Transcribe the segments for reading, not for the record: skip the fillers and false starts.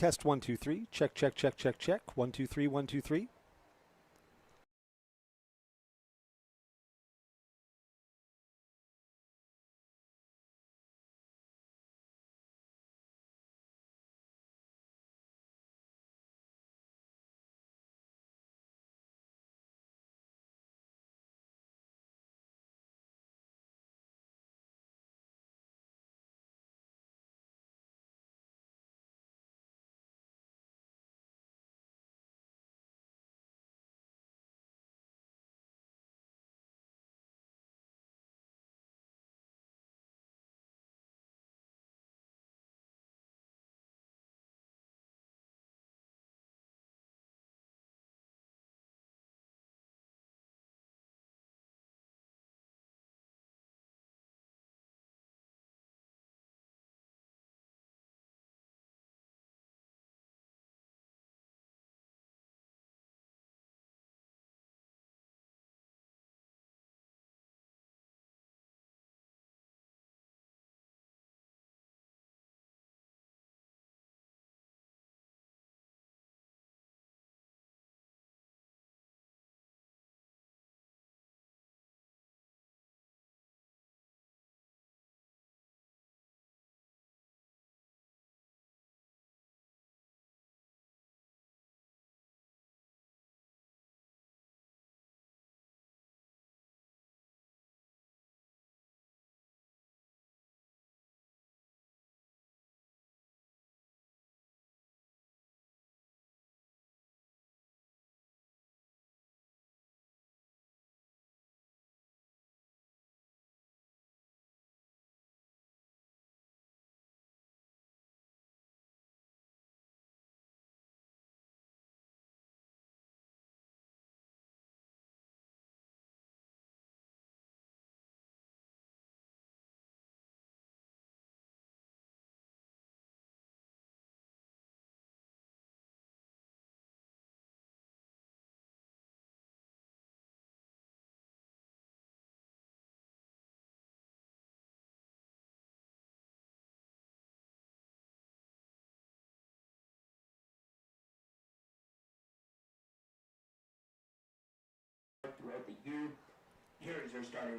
Test 1, 2, 3. Check, check, check, check, check. 1, 2, 3, 1, 2, 3.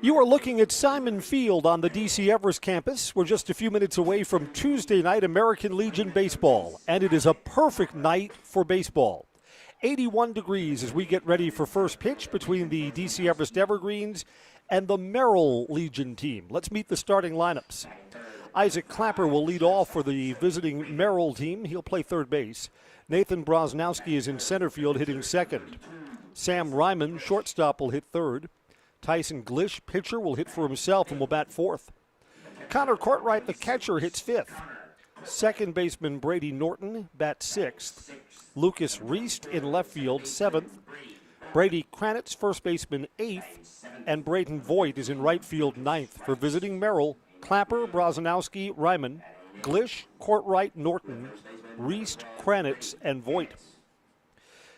You are looking at Simon Field on the DC Everest campus. We're just a few minutes away from Tuesday night American Legion baseball, and it is a perfect night for baseball. 81 degrees as we get ready for first pitch between the DC Everest Evergreens and the Merrill Legion team. Let's meet the starting lineups. Isaac Clapper will lead off for the visiting Merrill team. He'll play third base. Nathan Brosnowski is in center field hitting second. Sam Ryman, shortstop, will hit third. Tyson Glish, pitcher, will hit for himself and will bat fourth. Connor Courtwright, the catcher, hits fifth. Second baseman Brady Norton bats sixth. Lucas Reist in left field, seventh. Brady Kranitz, first baseman, eighth. And Braden Voigt is in right field, ninth. For visiting Merrill, Clapper, Brosnowski, Ryman, Glish, Courtwright, Norton, Reist, Kranitz, and Voigt.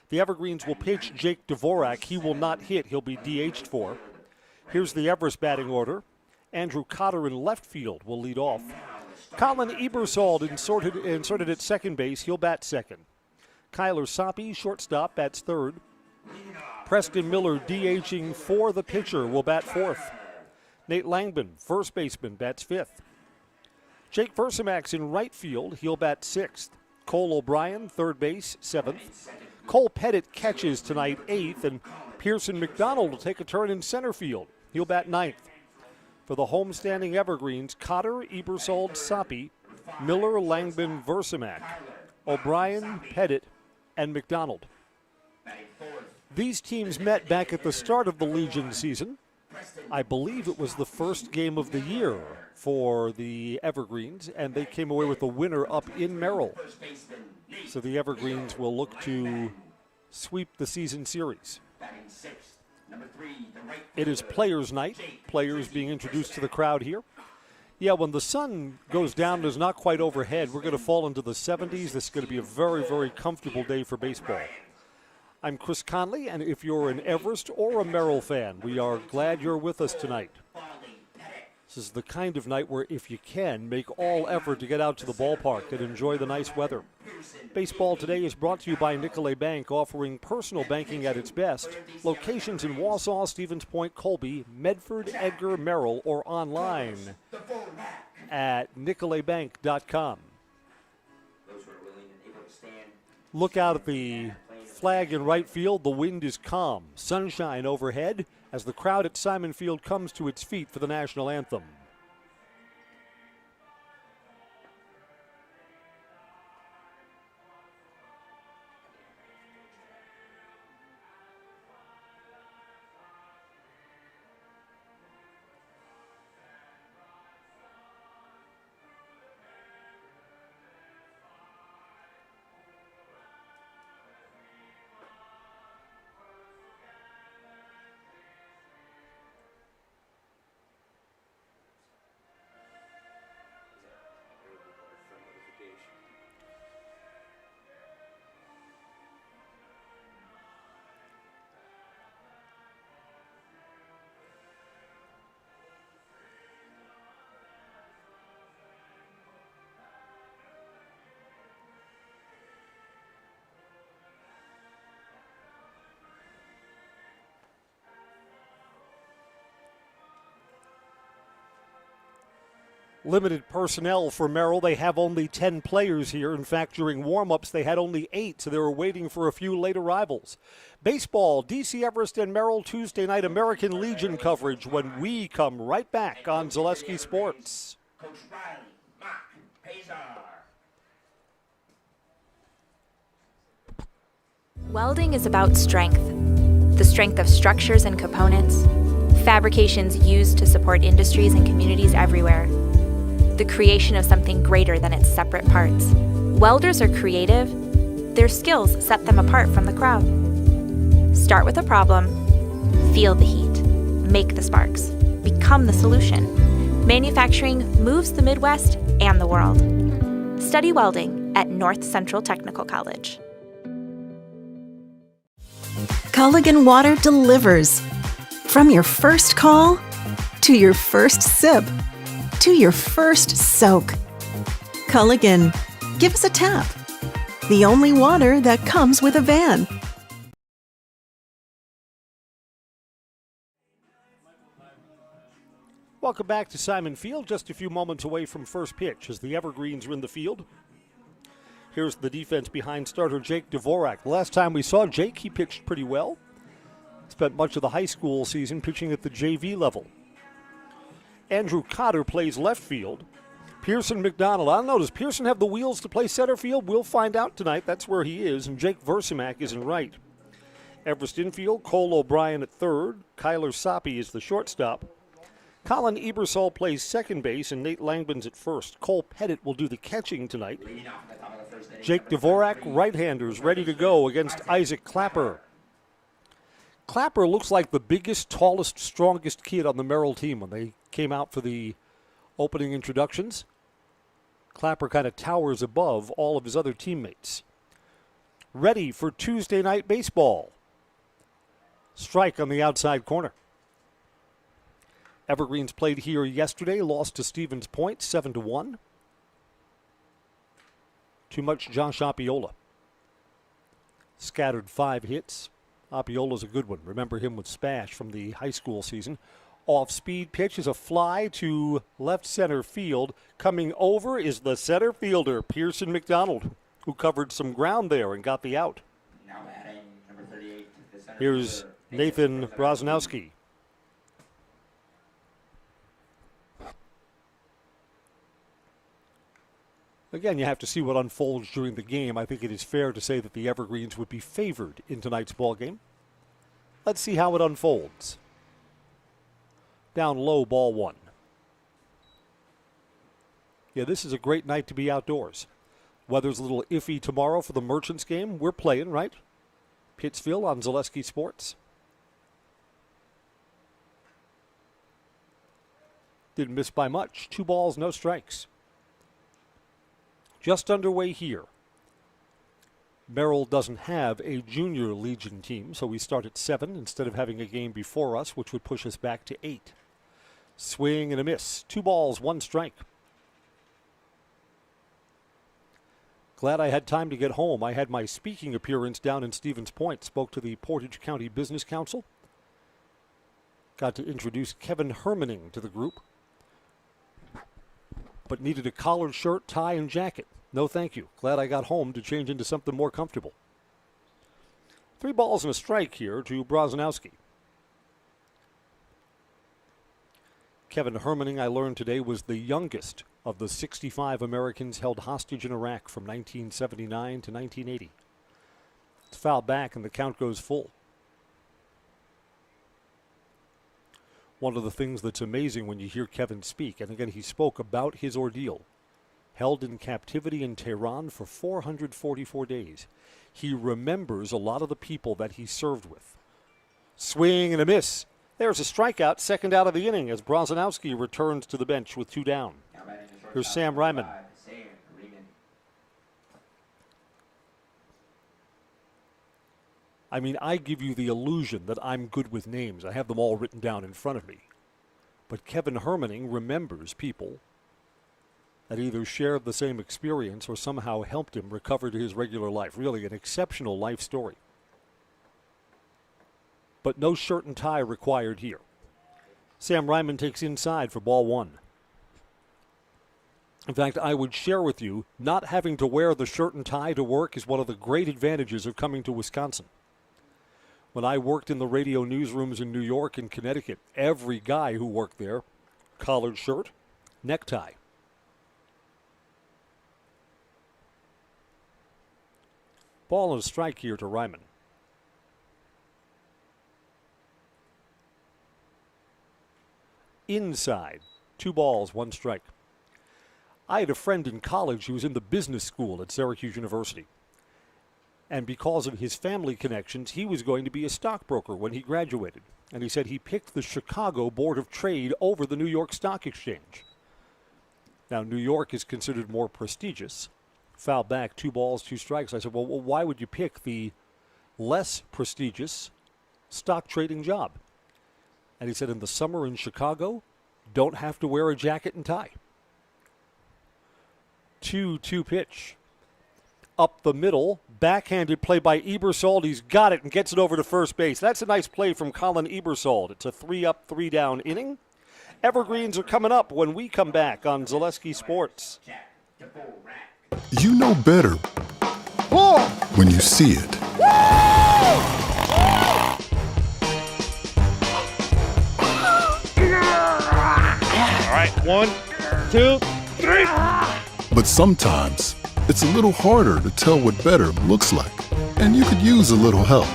The Evergreens will pitch Jake Dvorak. He will not hit. He'll be DH'd for. Here's the Everest batting order. Andrew Cotter in left field will lead off. Colin Ebersold inserted at second base. He'll bat second. Kyler Soppe, shortstop, bats third. Preston Miller, DHing for the pitcher, will bat fourth. Nate Langman, first baseman, bats fifth. Jake Versimax in right field. He'll bat sixth. Cole O'Brien, third base, seventh. Cole Pettit catches tonight, eighth, and Pearson McDonald will take a turn in center field. He'll bat ninth. For the homestanding Evergreens, Cotter, Ebersold, Soppe, Miller, Langman, Versimac, O'Brien, Pettit, and McDonald. These teams met back at the start of the Legion season. I believe it was the first game of the year for the Evergreens, and they came away with the winner up in Merrill. So the Evergreens will look to sweep the season series. It is Players' Night. Players being introduced to the crowd here. Yeah, when the sun goes down and is not quite overhead, we're going to fall into the 70s. This is going to be a very, very comfortable day for baseball. I'm Chris Conley, and if you're an Everest or a Merrill fan, we are glad you're with us tonight. This is the kind of night where, if you can, make all effort to get out to the ballpark and enjoy the nice weather. Baseball Today is brought to you by Nicolet Bank, offering personal banking at its best. Locations in Wausau, Stevens Point, Colby, Medford, Edgar, Merrill, or online at nicoletbank.com. Look out at the flag in right field. The wind is calm. Sunshine overhead as the crowd at Simon Field comes to its feet for the national anthem. Limited personnel for Merrill. They have only 10 players here. In fact, during warm-ups, they had only 8, so they were waiting for a few late arrivals. Baseball, DC Everest and Merrill, Tuesday night American Legion coverage when we come right back on Zaleski Sports. Coach Riley, Mark, Pazar. Welding is about strength. The strength of structures and components, fabrications used to support industries and communities everywhere. The creation of something greater than its separate parts. Welders are creative. Their skills set them apart from the crowd. Start with a problem, feel the heat, make the sparks, become the solution. Manufacturing moves the Midwest and the world. Study welding at North Central Technical College. Culligan Water delivers. From your first call, to your first sip, to your first soak. Culligan, give us a tap. The only water that comes with a van. Welcome back to Simon Field, just a few moments away from first pitch as the Evergreens are in the field. Here's the defense behind starter Jake Dvorak. The last time we saw Jake, he pitched pretty well. Spent much of the high school season pitching at the JV level. Andrew Cotter plays left field. Pearson McDonald. I don't know, does Pearson have the wheels to play center field? We'll find out tonight. That's where he is. And Jake Versimak is in right. Everest infield, Cole O'Brien at third. Kyler Soppe is the shortstop. Colin Ebersol plays second base, and Nate Langban's at first. Cole Pettit will do the catching tonight. Jake Dvorak, right-handers, ready to go against Isaac Clapper. Clapper looks like the biggest, tallest, strongest kid on the Merrill team when they came out for the opening introductions. Clapper kind of towers above all of his other teammates. Ready for Tuesday night baseball. Strike on the outside corner. Evergreens played here yesterday, lost to Stevens Point 7-1. Too much Josh Appiola. Scattered 5 hits. Appiola's a good one. Remember him with Spash from the high school season. Off-speed pitch is a fly to left center field. Coming over is the center fielder, Pearson McDonald, who covered some ground there and got the out. Now batting number 38, the center Here's fielder, Nathan Brosnowski. Again, you have to see what unfolds during the game. I think it is fair to say that the Evergreens would be favored in tonight's ball game. Let's see how it unfolds. Down low, ball one. Yeah, this is a great night to be outdoors. Weather's a little iffy tomorrow for the Merchants game. We're playing, right? Pittsfield on Zaleski Sports. Didn't miss by much. 2 balls, no strikes. Just underway here. Merrill doesn't have a junior Legion team, so we start at 7 instead of having a game before us, which would push us back to 8. Swing and a miss. 2 balls, 1 strike. Glad I had time to get home. I had my speaking appearance down in Stevens Point. Spoke to the Portage County Business Council. Got to introduce Kevin Hermaning to the group. But needed a collared shirt, tie, and jacket. No thank you. Glad I got home to change into something more comfortable. 3 balls and a strike here to Brazanowski. Kevin Hermaning, I learned today, was the youngest of the 65 Americans held hostage in Iraq from 1979 to 1980. It's fouled back and the count goes full. One of the things that's amazing when you hear Kevin speak, and again he spoke about his ordeal, held in captivity in Tehran for 444 days. He remembers a lot of the people that he served with. Swing and a miss. There's a strikeout, second out of the inning as Brazanowski returns to the bench with 2 down. Here's Sam Ryman. I mean, I give you the illusion that I'm good with names. I have them all written down in front of me. But Kevin Hermaning remembers people that either shared the same experience or somehow helped him recover to his regular life. Really an exceptional life story. But no shirt and tie required here. Sam Ryman takes inside for ball 1. In fact, I would share with you, not having to wear the shirt and tie to work is one of the great advantages of coming to Wisconsin. When I worked in the radio newsrooms in New York and Connecticut, every guy who worked there, collared shirt, necktie. Ball and a strike here to Ryman. Inside, 2 balls, 1 strike. I had a friend in college who was in the business school at Syracuse University. And because of his family connections, he was going to be a stockbroker when he graduated. And he said he picked the Chicago Board of Trade over the New York Stock Exchange. Now, New York is considered more prestigious. Foul back, 2 balls, 2 strikes. I said, well, why would you pick the less prestigious stock trading job? And he said, in the summer in Chicago, don't have to wear a jacket and tie. 2-2 pitch. Up the middle, backhanded play by Ebersold. He's got it and gets it over to first base. That's a nice play from Colin Ebersold. It's a 3-up, 3-down inning. Evergreens are coming up when we come back on Zaleski Sports. You know better when you see it. All right, 1, 2, 3. But sometimes it's a little harder to tell what better looks like, and you could use a little help.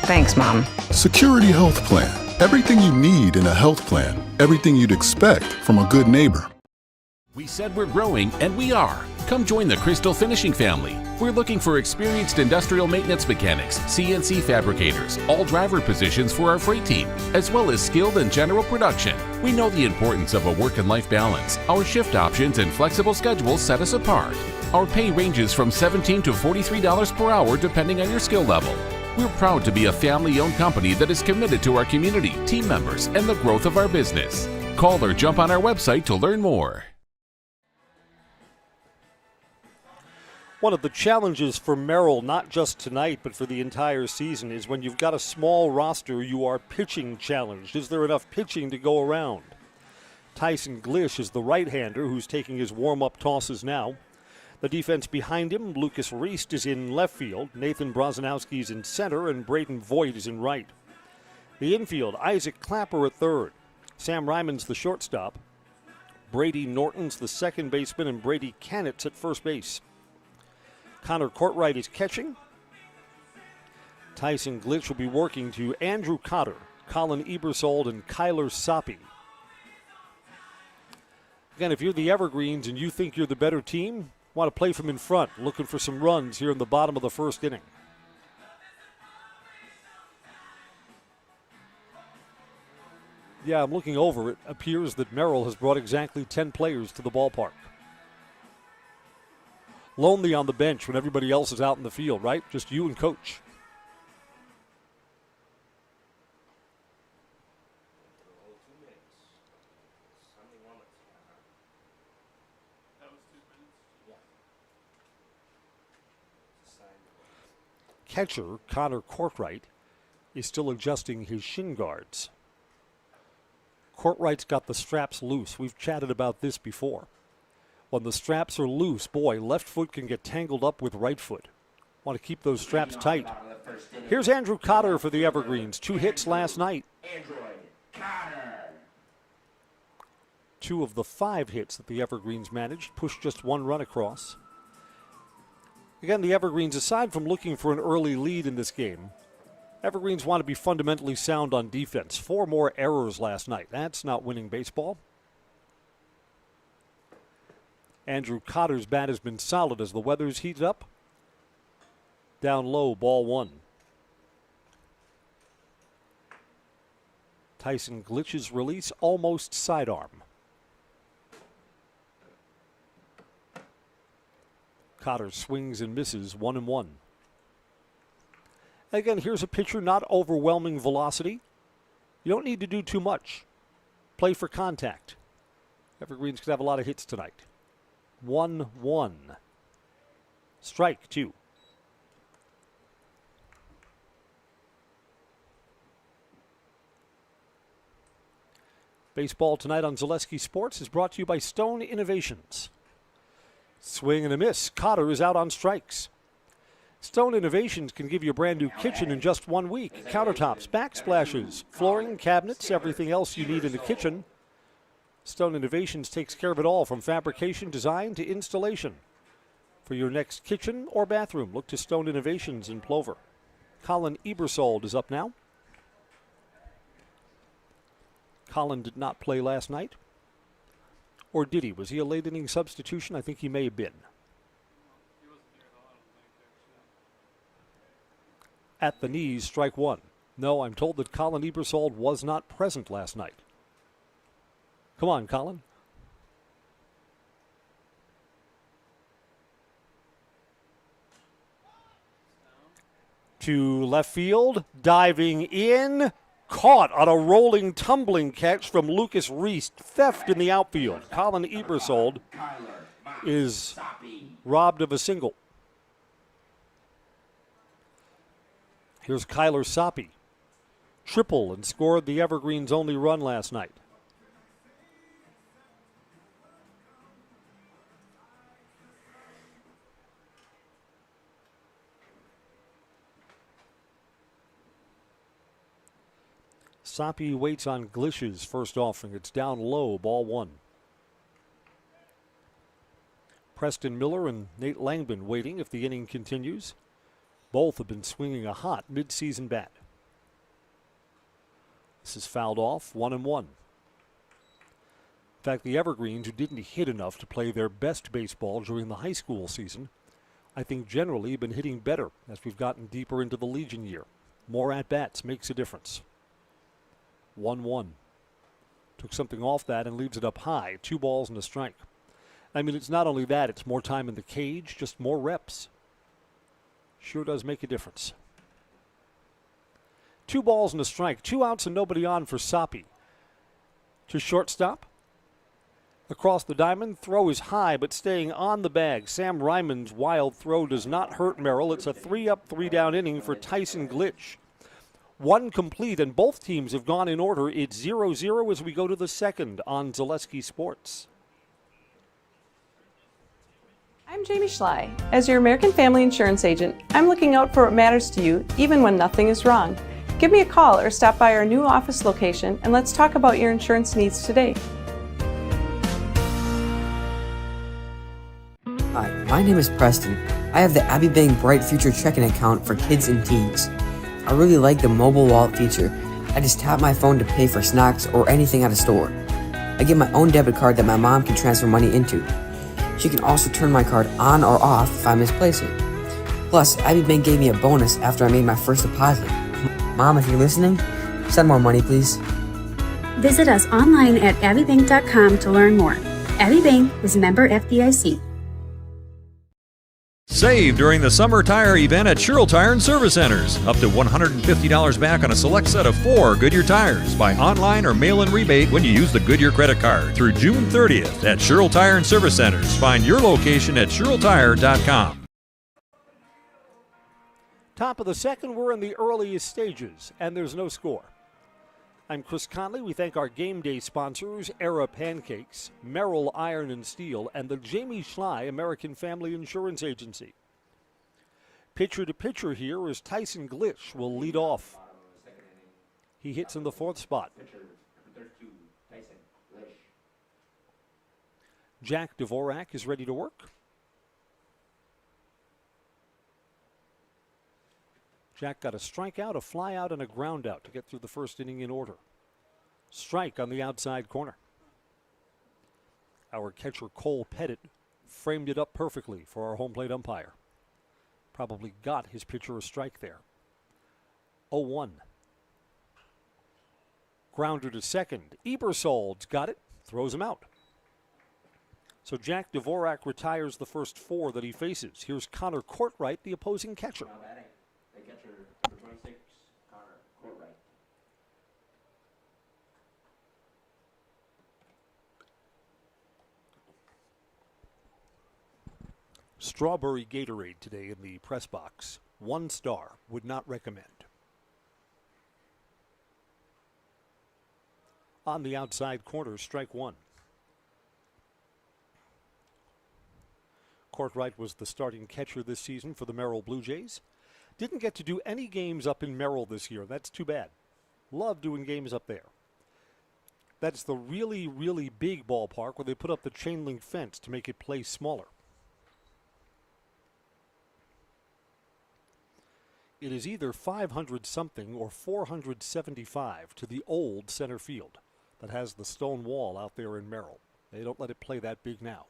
Thanks, Mom. Security Health Plan. Everything you need in a health plan. Everything you'd expect from a good neighbor. We said we're growing, and we are. Come join the Crystal Finishing family. We're looking for experienced industrial maintenance mechanics, CNC fabricators, all driver positions for our freight team, as well as skilled and general production. We know the importance of a work and life balance. Our shift options and flexible schedules set us apart. Our pay ranges from $17 to $43 per hour depending on your skill level. We're proud to be a family-owned company that is committed to our community, team members, and the growth of our business. Call or jump on our website to learn more. One of the challenges for Merrill, not just tonight, but for the entire season, is when you've got a small roster, you are pitching challenged. Is there enough pitching to go around? Tyson Glish is the right-hander who's taking his warm-up tosses now. The defense behind him, Lucas Reist is in left field, Nathan Brazanowski is in center, and Braden Voigt is in right. The infield, Isaac Clapper at third. Sam Ryman's the shortstop. Brady Norton's the second baseman, and Brady Cannett's at first base. Connor Courtwright is catching. Tyson Glitch will be working to Andrew Cotter, Colin Ebersold, and Kyler Soppe. Again, if you're the Evergreens and you think you're the better team, want to play from in front, looking for some runs here in the bottom of the first inning. Yeah, I'm looking over. It appears that Merrill has brought exactly 10 players to the ballpark. Lonely on the bench when everybody else is out in the field, right? Just you and coach. catcher, Connor Courtright, is still adjusting his shin guards. Courtright's got the straps loose. We've chatted about this before. When the straps are loose, boy, left foot can get tangled up with right foot. Want to keep those straps tight. Here's Andrew Cotter for the Evergreens. 2 hits last night. Android Cotter. 2 of the 5 hits that the Evergreens managed pushed just 1 run across. Again, the Evergreens, aside from looking for an early lead in this game, Evergreens want to be fundamentally sound on defense. 4 more errors last night. That's not winning baseball. Andrew Cotter's bat has been solid as the weather's heated up. Down low, ball 1. Tyson Glitch's release, almost sidearm. Cotter swings and misses, 1-1. Again, here's a pitcher, not overwhelming velocity. You don't need to do too much. Play for contact. Evergreens could have a lot of hits tonight. 1-1. Strike 2. Baseball tonight on Zaleski Sports is brought to you by Stone Innovations. Swing and a miss. Cotter is out on strikes. Stone Innovations can give you a brand new kitchen in just 1 week. Countertops, backsplashes, flooring, cabinets, everything else you need in the kitchen. Stone Innovations takes care of it all, from fabrication, design to installation. For your next kitchen or bathroom, look to Stone Innovations in Plover. Colin Ebersold is up now. Colin did not play last night. Or did he? Was he a late inning substitution? I think he may have been. At the knees, strike 1. No, I'm told that Colin Ebersold was not present last night. Come on, Colin. To left field, diving in. Caught on a rolling, tumbling catch from Lucas Reese. Theft in the outfield. Colin Ebersold is robbed of a single. Here's Kyler Soppe. Triple and scored the Evergreens' only run last night. Soppe waits on Glitch's first offering. It's down low, ball 1. Preston Miller and Nate Langman waiting if the inning continues. Both have been swinging a hot mid-season bat. This is fouled off, 1-1. In fact, the Evergreens, who didn't hit enough to play their best baseball during the high school season, I think generally have been hitting better as we've gotten deeper into the Legion year. More at-bats makes a difference. 1-1. Took something off that and leaves it up high. 2 balls and a strike. I mean, it's not only that, it's more time in the cage, just more reps. Sure does make a difference. 2 balls and a strike. 2 outs and nobody on for Soppe. To shortstop. Across the diamond, throw is high but staying on the bag. Sam Ryman's wild throw does not hurt Merrill. It's a 3-up, 3-down inning for Tyson Glitch. 1 complete, and both teams have gone in order. It's 0-0 as we go to the second on Zaleski Sports. I'm Jamie Schley. As your American Family Insurance agent, I'm looking out for what matters to you, even when nothing is wrong. Give me a call or stop by our new office location, and let's talk about your insurance needs today. Hi, my name is Preston. I have the Abbey Bank Bright Future checking account for kids and teens. I really like the mobile wallet feature. I just tap my phone to pay for snacks or anything at a store. I get my own debit card that my mom can transfer money into. She can also turn my card on or off if I misplace it. Plus, Abbey Bank gave me a bonus after I made my first deposit. Mom, if you're listening, send more money, please. Visit us online at abbeybank.com to learn more. Abbey Bank is member FDIC. Save during the summer tire event at Sherrill Tire and Service Centers. Up to $150 back on a select set of 4 Goodyear tires. Buy online or mail-in rebate when you use the Goodyear credit card through June 30th at Sherrill Tire and Service Centers. Find your location at SherrillTire.com. Top of the second, we're in the earliest stages, and there's no score. I'm Chris Conley. We thank our game day sponsors, Era Pancakes, Merrill Iron and Steel, and the Jamie Schley American Family Insurance Agency. Pitcher to pitcher here is Tyson Glitch will lead off. He hits in the fourth spot. Jack Dvorak is ready to work. Jack got a strikeout, a flyout, and a groundout to get through the first inning in order. Strike on the outside corner. Our catcher Cole Pettit framed it up perfectly for our home plate umpire. Probably got his pitcher a strike there. 0-1. Grounder to second. Ebersold's got it, throws him out. So Jack Dvorak retires the first four that he faces. Here's Connor Courtwright, the opposing catcher. The catcher, number 26, Connor Courtwright. Strawberry Gatorade today in the press box. 1 star. Would not recommend. On the outside corner, strike one. Courtwright was the starting catcher this season for the Merrill Blue Jays. Didn't get to do any games up in Merrill this year. That's too bad. Love doing games up there. That's the really, really big ballpark where they put up the chain link fence to make it play smaller. It is either 500 something or 475 to the old center field that has the stone wall out there in Merrill. They don't let it play that big now.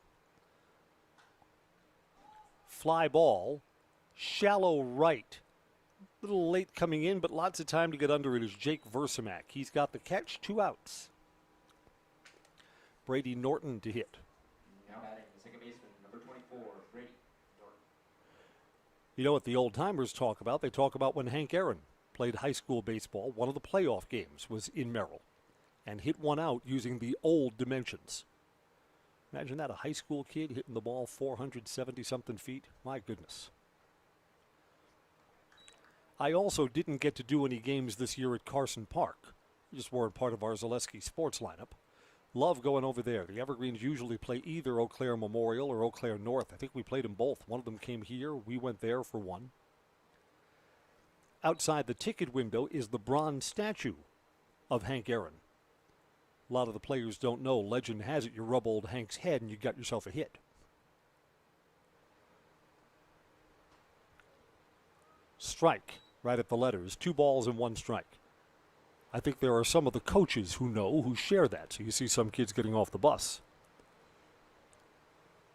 Fly ball, shallow right. A little late coming in, but lots of time to get under it is Jake Versamak. He's got the catch, 2 outs. Brady Norton to hit. Now batting, the second baseman, number 24, Brady Norton. You know what the old timers talk about? They talk about when Hank Aaron played high school baseball. One of the playoff games was in Merrill and hit one out using the old dimensions. Imagine that, a high school kid hitting the ball 470-something feet. My goodness. I also didn't get to do any games this year at Carson Park. You just weren't part of our Zaleski sports lineup. Love going over there. The Evergreens usually play either Eau Claire Memorial or Eau Claire North. I think we played them both. One of them came here. We went there for one. Outside the ticket window is the bronze statue of Hank Aaron. A lot of the players don't know. Legend has it, you rub old Hank's head and you got yourself a hit. Strike, right at the letters. 2 balls and 1 strike. I think there are some of the coaches who know, who share that. So you see some kids getting off the bus.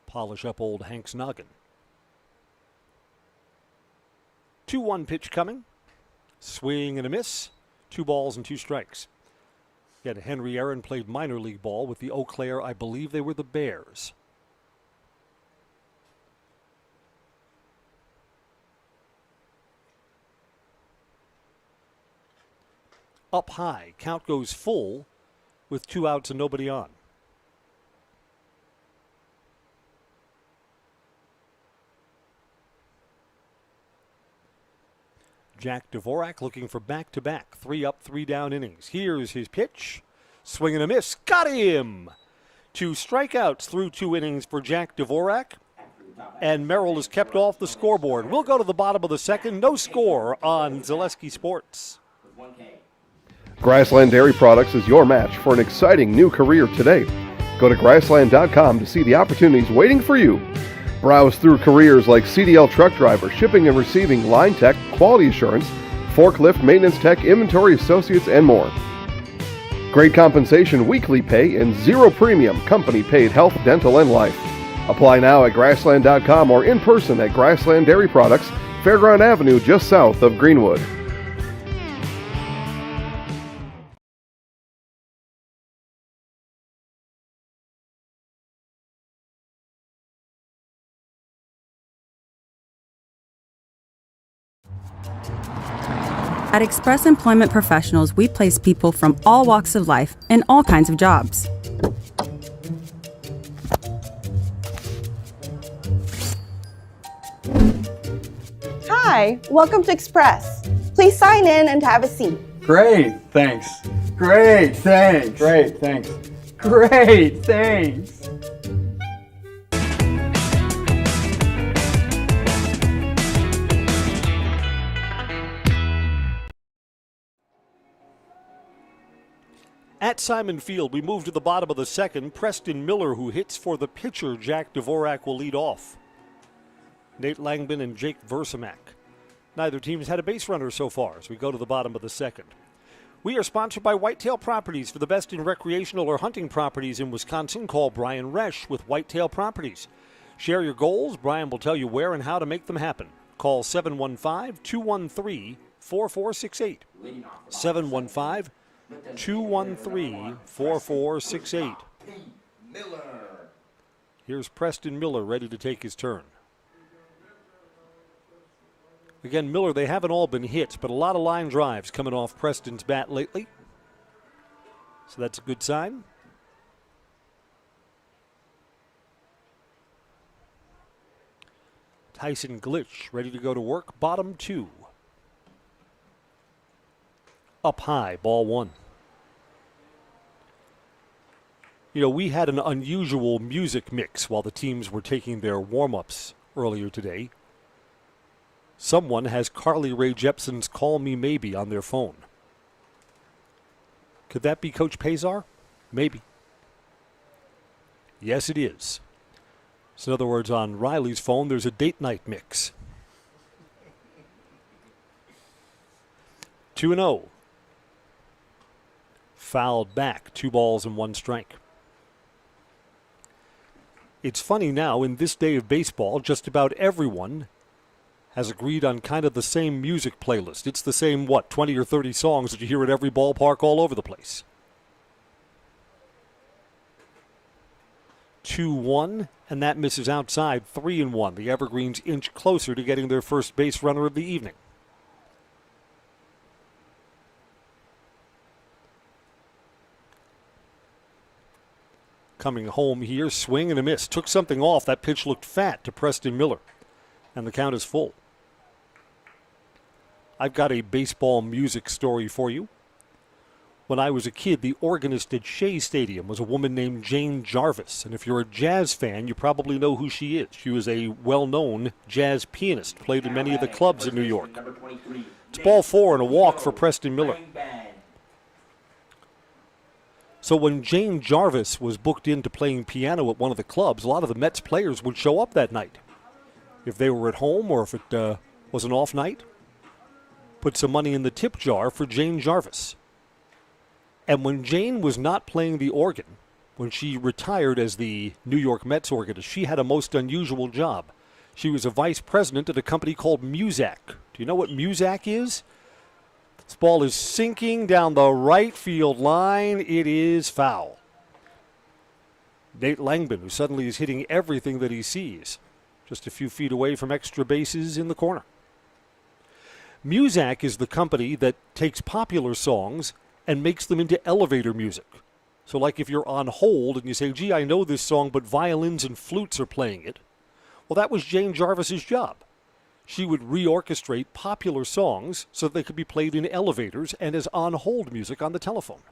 Polish up old Hank's noggin. 2-1 pitch coming. Swing and a miss. 2 balls and 2 strikes. Yet Henry Aaron played minor league ball with the Eau Claire, I believe they were the Bears. Up high, count goes full with 2 outs and nobody on. Jack Dvorak looking for back-to-back 3 up, 3 down innings. Here's his pitch. Swing and a miss. Got him! 2 strikeouts through 2 innings for Jack Dvorak. And Merrill is kept off the scoreboard. We'll go to the bottom of the second. No score on Zaleski Sports. Grassland Dairy Products is your match for an exciting new career today. Go to grassland.com to see the opportunities waiting for you. Browse through careers like CDL truck driver, shipping and receiving, line tech, quality assurance, forklift, maintenance tech, inventory associates, and more. Great compensation, weekly pay, and 0 premium company paid health, dental, and life. Apply now at grassland.com or in person at Grassland Dairy Products, Fairground Avenue, just south of Greenwood. At Express Employment Professionals, we place people from all walks of life in all kinds of jobs. Hi, welcome to Express. Please sign in and have a seat. Great, thanks. Great, thanks. Great, thanks. Great, thanks. At Simon Field, we move to the bottom of the second. Preston Miller, who hits for the pitcher, Jack Dvorak, will lead off. Nate Langman and Jake Versamak. Neither team's had a base runner so far as we go to the bottom of the second. We are sponsored by Whitetail Properties. For the best in recreational or hunting properties in Wisconsin, call Brian Resch with Whitetail Properties. Share your goals. Brian will tell you where and how to make them happen. Call 715-213-4468. 715-213-4468. Here's Preston Miller ready to take his turn. Again, Miller, they haven't all been hits, but a lot of line drives coming off Preston's bat lately. So that's a good sign. Tyson Glitch ready to go to work. Bottom two. Up high, ball one. You know, we had an unusual music mix while the teams were taking their warm-ups earlier today. Someone has Carly Rae Jepsen's Call Me Maybe on their phone. Could that be Coach Pazar? Maybe. Yes, it is. So in other words, on Riley's phone, there's a date night mix. 2-0. Fouled back, 2 balls and 1 strike. It's funny now, in this day of baseball, just about everyone has agreed on kind of the same music playlist. It's the same, 20 or 30 songs that you hear at every ballpark all over the place. 2-1, and that misses outside. 3-1. The Evergreens inch closer to getting their first base runner of the evening. Coming home here, swing and a miss. Took something off. That pitch looked fat to Preston Miller, and the count is full. I've got a baseball music story for you. When I was a kid, the organist at Shea Stadium was a woman named Jane Jarvis. And if you're a jazz fan, you probably know who she is. She was a well-known jazz pianist, played in many of the clubs in New York. It's ball 4 and a walk for Preston Miller. So when Jane Jarvis was booked into playing piano at one of the clubs, a lot of the Mets players would show up that night. If they were at home or if it was an off night, put some money in the tip jar for Jane Jarvis. And when Jane was not playing the organ, when she retired as the New York Mets organist, she had a most unusual job. She was a vice president at a company called Muzak. Do you know what Muzak is? This ball is sinking down the right field line. It is foul. Nate Langman, who suddenly is hitting everything that he sees, just a few feet away from extra bases in the corner. Muzak is the company that takes popular songs and makes them into elevator music. So like if you're on hold and you say, gee, I know this song, but violins and flutes are playing it. Well, that was Jane Jarvis's job. She would reorchestrate popular songs so that they could be played in elevators and as on-hold music on the telephone.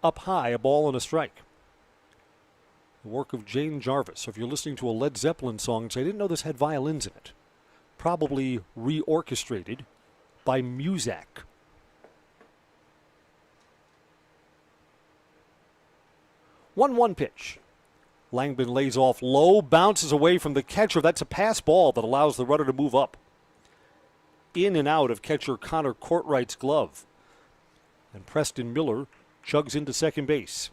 Up high, a ball and a strike. The work of Jane Jarvis. So if you're listening to a Led Zeppelin song and say, I didn't know this had violins in it. Probably reorchestrated by Muzak. 1-1 pitch. Langman lays off low, bounces away from the catcher. That's a pass ball that allows the runner to move up. In and out of catcher Connor Courtwright's glove. And Preston Miller chugs into second base.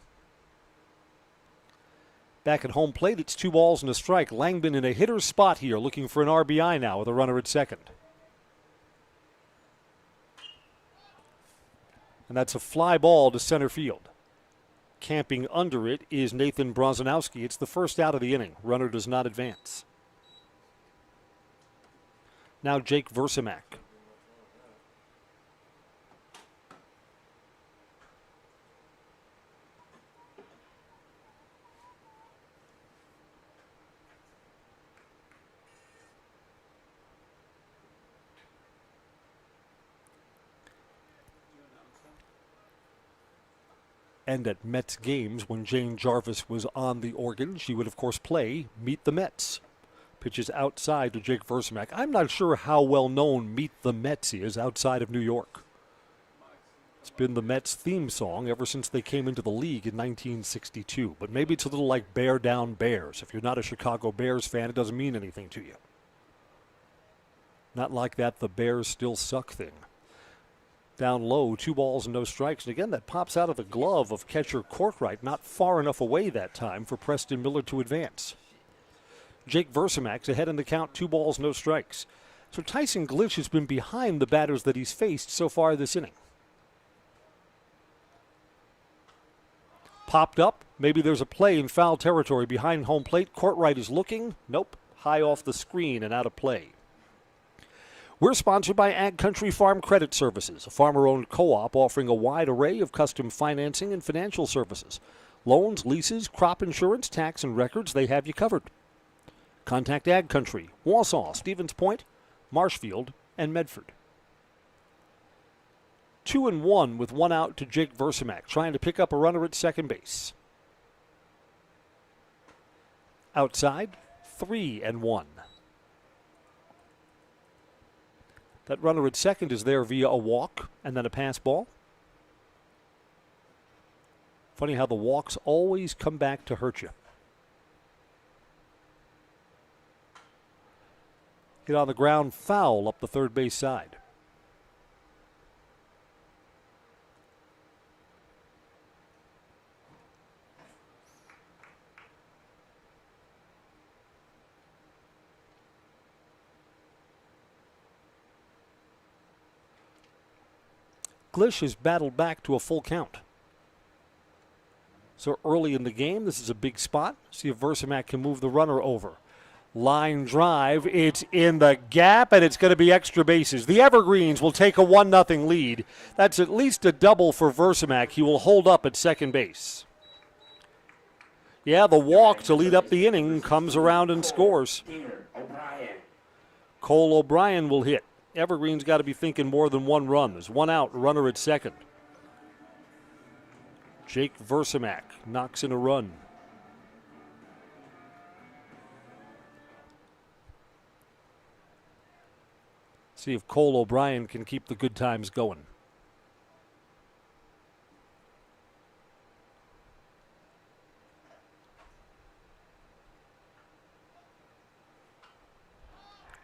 Back at home plate, it's 2 balls and a strike. Langman in a hitter's spot here, looking for an RBI now with a runner at second. And that's a fly ball to center field. Camping under it is Nathan Brazanowski. It's the first out of the inning. Runner does not advance. Now Jake Versamak. And at Mets games, when Jane Jarvis was on the organ, she would, of course, play Meet the Mets. Pitches outside to Jake Versamak. I'm not sure how well known Meet the Mets is outside of New York. It's been the Mets theme song ever since they came into the league in 1962. But maybe it's a little like Bear Down Bears. If you're not a Chicago Bears fan, it doesn't mean anything to you. Not like that the Bears still suck thing. Down low, 2 balls and no strikes. And again, that pops out of the glove of catcher Corkwright, not far enough away that time for Preston Miller to advance. Jake Versamak's ahead in the count, 2 balls, no strikes. So Tyson Glish has been behind the batters that he's faced so far this inning. Popped up. Maybe there's a play in foul territory behind home plate. Corkwright is looking. Nope. High off the screen and out of play. We're sponsored by Ag Country Farm Credit Services, a farmer-owned co-op offering a wide array of custom financing and financial services. Loans, leases, crop insurance, tax, and records, they have you covered. Contact Ag Country, Wausau, Stevens Point, Marshfield, and Medford. 2-1 with 1 out to Jake Versamak, trying to pick up a runner at second base. Outside, 3-1. That runner at second is there via a walk and then a pass ball. Funny how the walks always come back to hurt you. Get on the ground, foul up the third base side. Glish has battled back to a full count. So early in the game, this is a big spot. See if Versamak can move the runner over. Line drive, it's in the gap, and it's going to be extra bases. The Evergreens will take a 1-0 lead. That's at least a double for Versamak. He will hold up at second base. Yeah, the walk to lead up the inning comes around and scores. Cole O'Brien will hit. Evergreen's got to be thinking more than 1 run. There's 1 out, runner at second. Jake Versamak knocks in a run. See if Cole O'Brien can keep the good times going.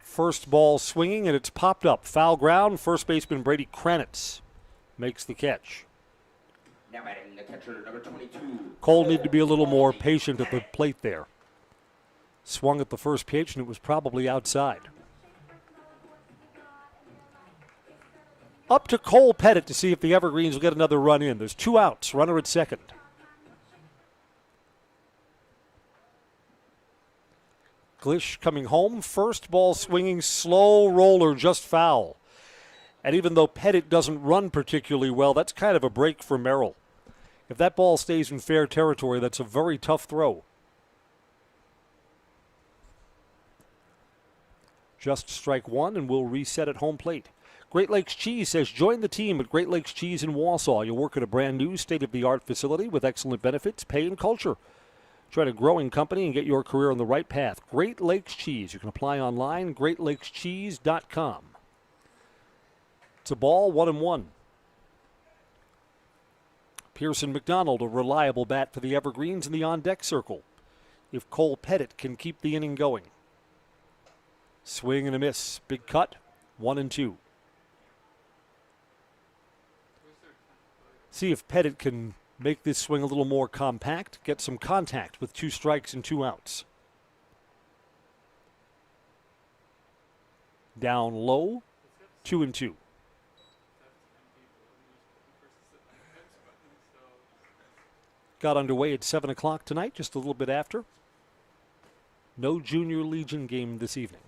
First ball swinging, and it's popped up. Foul ground. First baseman Brady Kranitz makes the catch. Now batting the catcher, number 22. Cole needed to be a little more patient at the plate there. Swung at the first pitch, and it was probably outside. Up to Cole Pettit to see if the Evergreens will get another run in. There's 2 outs, runner at second. Glish coming home, first ball swinging, slow roller, just foul. And even though Pettit doesn't run particularly well, that's kind of a break for Merrill. If that ball stays in fair territory, that's a very tough throw. Just strike 1, and we'll reset at home plate. Great Lakes Cheese says, join the team at Great Lakes Cheese in Wausau. You'll work at a brand new state-of-the-art facility with excellent benefits, pay, and culture. Try a growing company and get your career on the right path. Great Lakes Cheese. You can apply online, greatlakescheese.com. It's a ball, 1-1. Pearson McDonald, a reliable bat for the Evergreens in the on-deck circle. If Cole Pettit can keep the inning going. Swing and a miss. Big cut, 1-2. See if Pettit can make this swing a little more compact, get some contact with 2 strikes and 2 outs. Down low, 2-2. Got underway at 7 o'clock tonight, just a little bit after. No Junior Legion game this evening.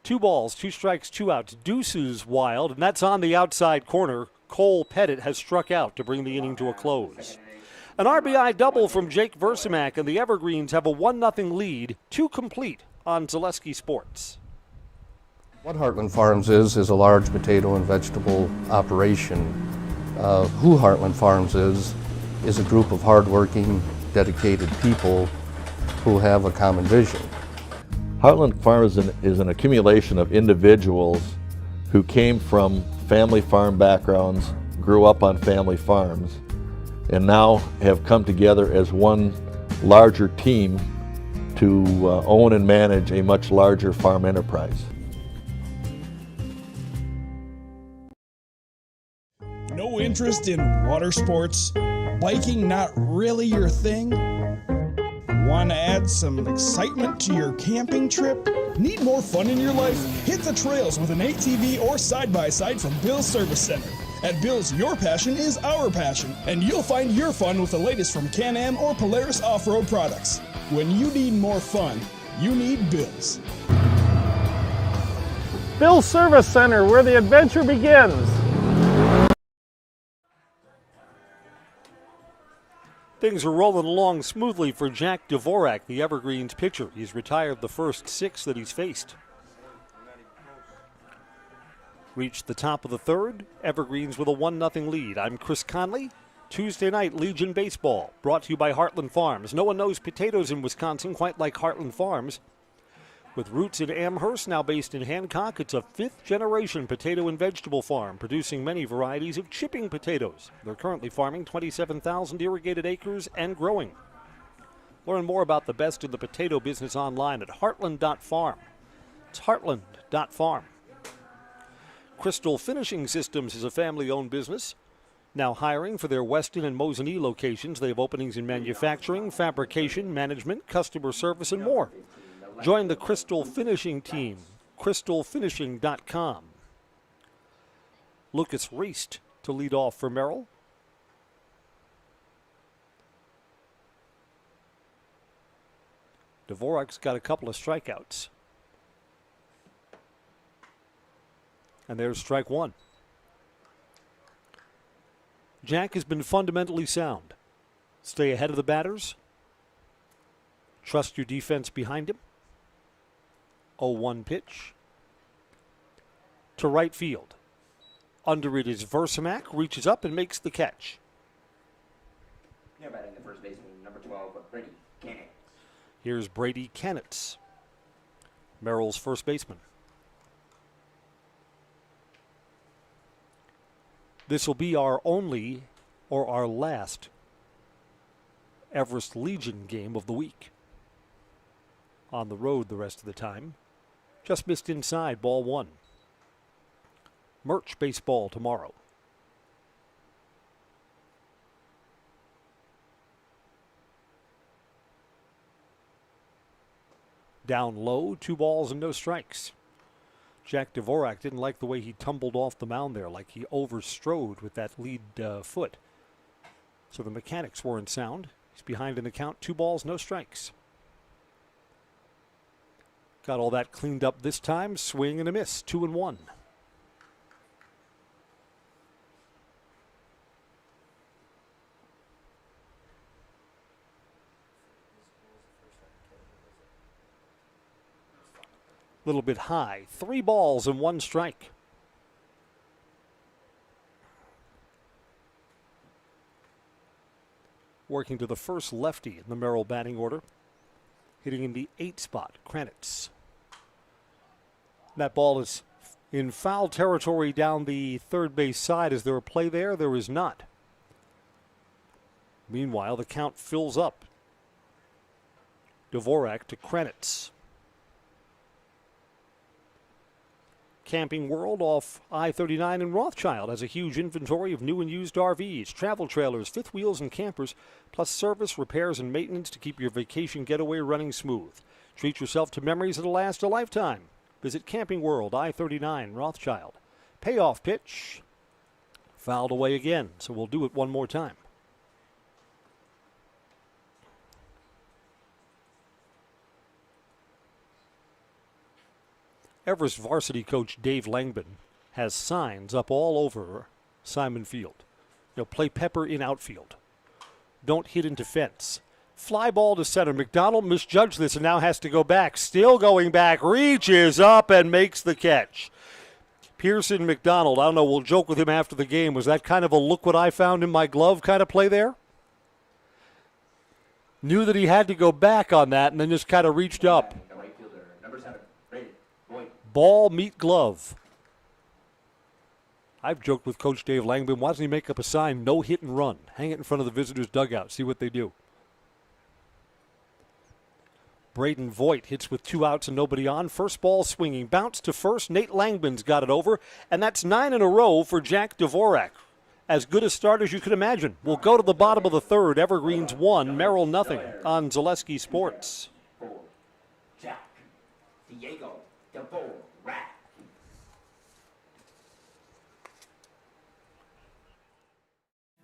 2 balls, 2 strikes, 2 outs. Deuces wild, and that's on the outside corner. Cole Pettit has struck out to bring the inning to a close. An RBI double from Jake Versamak, and the Evergreens have a 1-0 lead, 2 complete on Zaleski Sports. What Heartland Farms is a large potato and vegetable operation. Who Heartland Farms is a group of hardworking, dedicated people who have a common vision. Heartland Farms is an accumulation of individuals who came from family farm backgrounds, grew up on family farms, and now have come together as one larger team to own and manage a much larger farm enterprise. No interest in water sports? Biking not really your thing? Want to add some excitement to your camping trip? Need more fun in your life? Hit the trails with an ATV or side-by-side from Bill's Service Center. At Bill's, your passion is our passion, and you'll find your fun with the latest from Can-Am or Polaris off-road products. When you need more fun, you need Bill's. Bill's Service Center, where the adventure begins. Things are rolling along smoothly for Jack Dvorak, the Evergreens pitcher. He's retired the first 6 that he's faced. Reached the top of the third. Evergreens with a 1-0 lead. I'm Chris Conley. Tuesday night Legion Baseball, brought to you by Heartland Farms. No one knows potatoes in Wisconsin quite like Heartland Farms. With roots in Amherst, now based in Hancock, it's a 5th-generation potato and vegetable farm, producing many varieties of chipping potatoes. They're currently farming 27,000 irrigated acres and growing. Learn more about the best in the potato business online at heartland.farm. It's heartland.farm. Crystal Finishing Systems is a family-owned business. Now hiring for their Weston and Mosinee locations. They have openings in manufacturing, fabrication, management, customer service, and more. Join the Crystal Finishing team, crystalfinishing.com. Lucas Reist to lead off for Merrill. Dvorak's got a couple of strikeouts. And there's strike one. Jack has been fundamentally sound. Stay ahead of the batters. Trust your defense behind him. 0-1 pitch. To right field. Under it is Versamak, reaches up and makes the catch. Now batting the first baseman, number 12, Brady Cannon. Here's Brady Canitz, Merrill's first baseman. This will be our only or our last Everest Legion game of the week. On the road the rest of the time. Just missed inside, ball 1. Merch baseball tomorrow. Down low, 2 balls and no strikes. Jack Dvorak didn't like the way he tumbled off the mound there, like he overstrode with that lead foot. So the mechanics weren't sound. He's behind in the count, 2 balls, no strikes. Got all that cleaned up this time. Swing and a miss. 2-1. Little bit high. 3 balls and 1 strike. Working to the first lefty in the Merrill batting order. Hitting in the 8 spot, Kranitz. That ball is in foul territory down the third base side. Is there a play there? There is not. Meanwhile, the count fills up. Dvorak to Kranitz. Camping World off I-39 in Rothschild has a huge inventory of new and used RVs, travel trailers, fifth wheels, and campers, plus service, repairs, and maintenance to keep your vacation getaway running smooth. Treat yourself to memories that'll last a lifetime. Visit Camping World, I-39, Rothschild. Payoff pitch. Fouled away again, so we'll do it one more time. Everest varsity coach Dave Langman has signs up all over Simon Field. Play pepper in outfield. Don't hit into fence. Fly ball to center. McDonald misjudged this and now has to go back. Still going back. Reaches up and makes the catch. Pearson McDonald, I don't know, we'll joke with him after the game. Was that kind of a look what I found in my glove kind of play there? Knew that he had to go back on that and then just kind of reached up. Ball meet glove. I've joked with Coach Dave Langman, why doesn't he make up a sign, no hit and run? Hang it in front of the visitors' dugout, see what they do. Braden Voigt hits with 2 outs and nobody on. First ball swinging. Bounce to first. Nate Langman's got it over. And that's 9 in a row for Jack Dvorak. As good a start as you could imagine. We'll go to the bottom of the third. Evergreens 1, Merrill nothing on Zaleski Sports. Jack Diego Dvorak.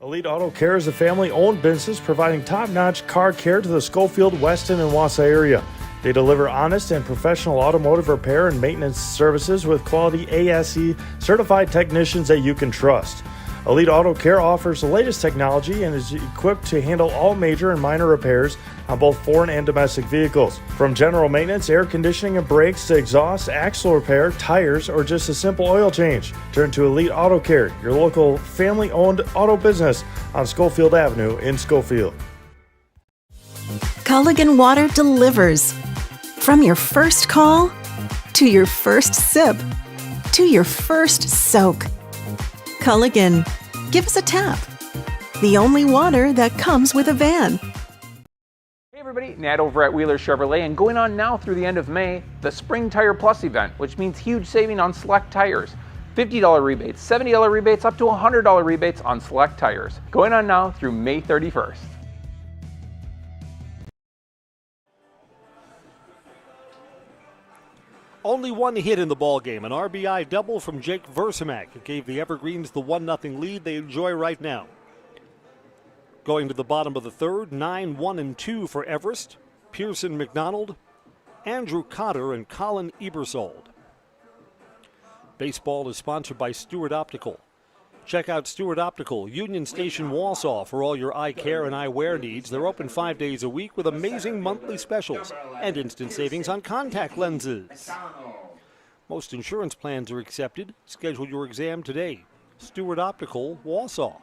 Elite Auto Care is a family-owned business providing top-notch car care to the Schofield, Weston, and Wausau area. They deliver honest and professional automotive repair and maintenance services with quality ASE certified technicians that you can trust. Elite Auto Care offers the latest technology and is equipped to handle all major and minor repairs on both foreign and domestic vehicles. From general maintenance, air conditioning and brakes to exhaust, axle repair, tires, or just a simple oil change. Turn to Elite Auto Care, your local family-owned auto business on Schofield Avenue in Schofield. Culligan Water delivers. From your first call to your first sip to your first soak. Culligan, give us a tap. The only water that comes with a van. Hey everybody, Nat over at Wheeler Chevrolet, and going on now through the end of May, the Spring Tire Plus event, which means huge saving on select tires. $50 rebates, $70 rebates, up to $100 rebates on select tires. Going on now through May 31st. Only one hit in the ball game, an RBI double from Jake Versamak. It gave the Evergreens the 1-0 lead they enjoy right now. Going to the bottom of the third, 9-1-2 for Everest, Pearson McDonald, Andrew Cotter, and Colin Ebersold. Baseball is sponsored by Stewart Optical. Check out Stewart Optical, Union Station, Wausau for all your eye care and eyewear needs. They're open 5 days a week with amazing monthly specials and instant savings on contact lenses. Most insurance plans are accepted. Schedule your exam today. Stewart Optical, Wausau.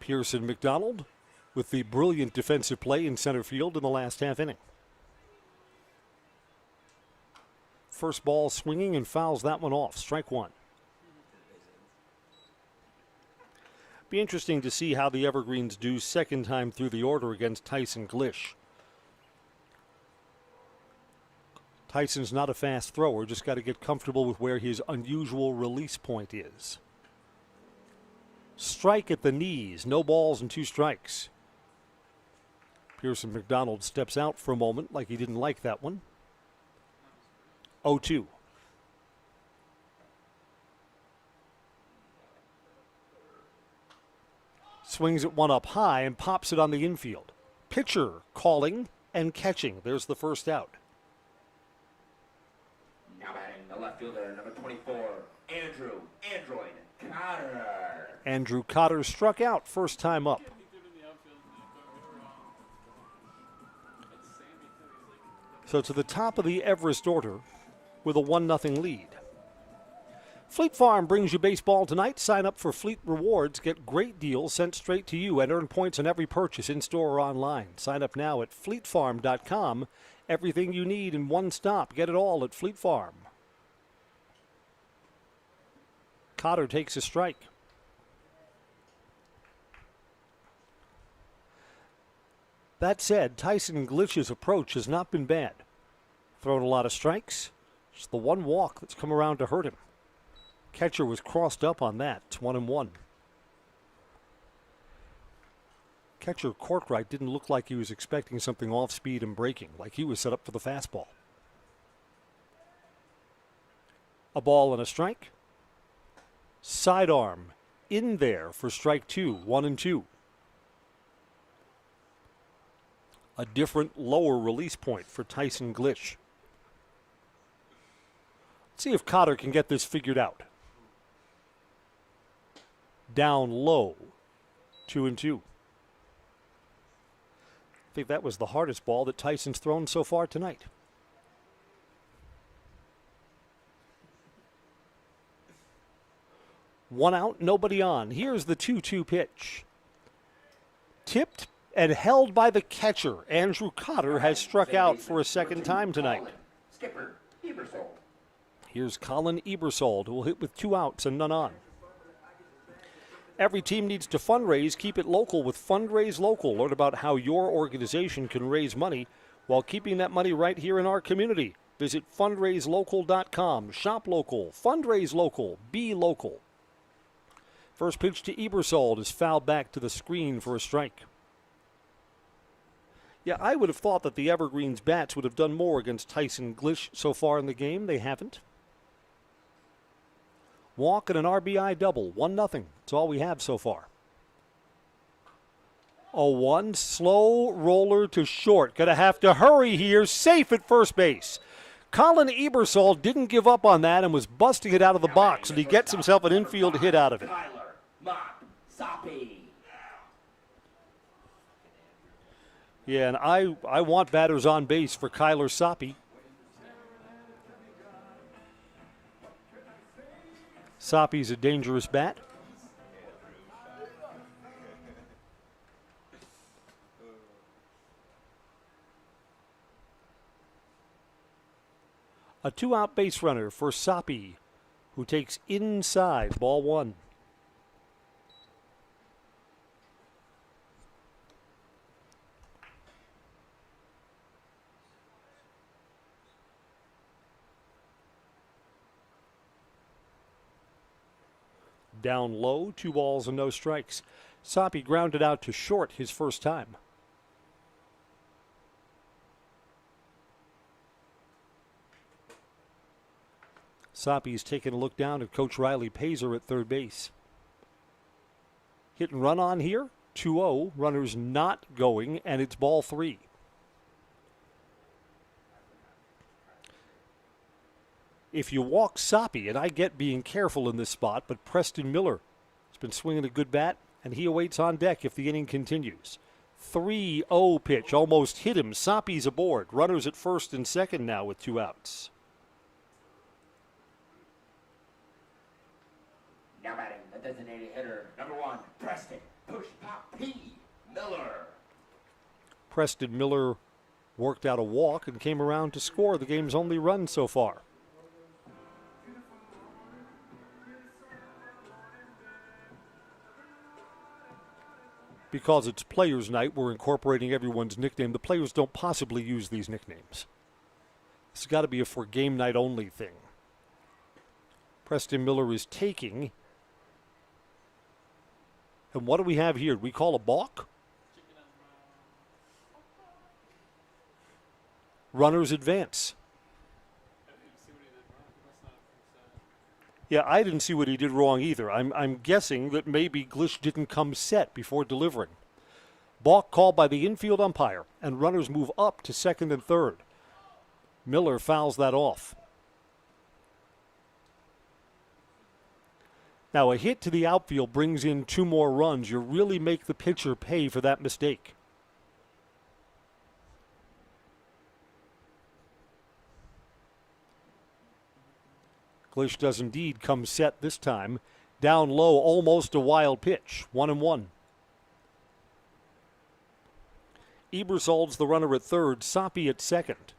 Pearson McDonald with the brilliant defensive play in center field in the last half inning. First ball swinging and fouls that one off. Strike one. Be interesting to see how the Evergreens do second time through the order against Tyson Glish. Tyson's not a fast thrower, just got to get comfortable with where his unusual release point is. Strike at the knees, no balls and 2 strikes. Pearson McDonald steps out for a moment like he didn't like that one. 0-2. Swings at one up high and pops it on the infield. Pitcher calling and catching. There's the first out. Now batting the left fielder, number 24, Andrew Cotter. Andrew Cotter struck out first time up. So to the top of the Everest order with a 1-0 lead. Fleet Farm brings you baseball tonight. Sign up for Fleet Rewards. Get great deals sent straight to you and earn points on every purchase in-store or online. Sign up now at fleetfarm.com. Everything you need in one stop. Get it all at Fleet Farm. Cotter takes a strike. That said, Tyson Glitch's approach has not been bad. Thrown a lot of strikes. Just the one walk that's come around to hurt him. Catcher was crossed up on that. It's 1-1. Catcher Cortright didn't look like he was expecting something off speed and breaking, like he was set up for the fastball. A ball and a strike. Sidearm in there for strike 2, 1-2. A different lower release point for Tyson Glitch. Let's see if Cotter can get this figured out. Down low, 2-2. I think that was the hardest ball that Tyson's thrown so far tonight. One out, nobody on. Here's the 2-2 pitch. Tipped and held by the catcher. Andrew Cotter has struck out for a second time tonight. Skipper, Ebersold. Here's Colin Ebersold, who will hit with 2 outs and none on. Every team needs to fundraise. Keep it local with Fundraise Local. Learn about how your organization can raise money while keeping that money right here in our community. Visit fundraiselocal.com. Shop local. Fundraise local. Be local. First pitch to Ebersold is fouled back to the screen for a strike. Yeah, I would have thought that the Evergreens bats would have done more against Tyson Glish so far in the game. They haven't. Walk and an RBI double. 1-0. That's all we have so far. 0-1. Slow roller to short. Gonna have to hurry here. Safe at first base. Colin Ebersold didn't give up on that and was busting it out of the box, and he gets himself an infield hit out of it. Yeah, and I want batters on base for Kyler Soppe. Soppe's a dangerous bat. A 2-out base runner for Soppe, who takes inside, ball 1. Down low, 2 balls and no strikes. Soppe grounded out to short his first time. Soppe's taking a look down at Coach Riley Pazer at third base. Hit and run on here. 2-0. Runners not going, and it's ball 3. If you walk Soppe, and I get being careful in this spot, but Preston Miller has been swinging a good bat, and he awaits on deck if the inning continues. 3-0 pitch, almost hit him. Soppe's aboard. Runners at first and second now with 2 outs. Now batting, the designated hitter, number 1, Preston Push Pop P. Miller. Preston Miller worked out a walk and came around to score the game's only run so far. Because it's Players' Night, we're incorporating everyone's nickname. The players don't possibly use these nicknames. It's got to be a for game night only thing. Preston Miller is taking. And what do we have here? Do we call a balk? Runners advance. Yeah, I didn't see what he did wrong either. I'm guessing that maybe Glish didn't come set before delivering. Balk called by the infield umpire, and runners move up to second and third. Miller fouls that off. Now, a hit to the outfield brings in 2 more runs. You really make the pitcher pay for that mistake. Glish does indeed come set this time. Down low, almost a wild pitch. 1-1. Ebersold's the runner at third. Soppe at second.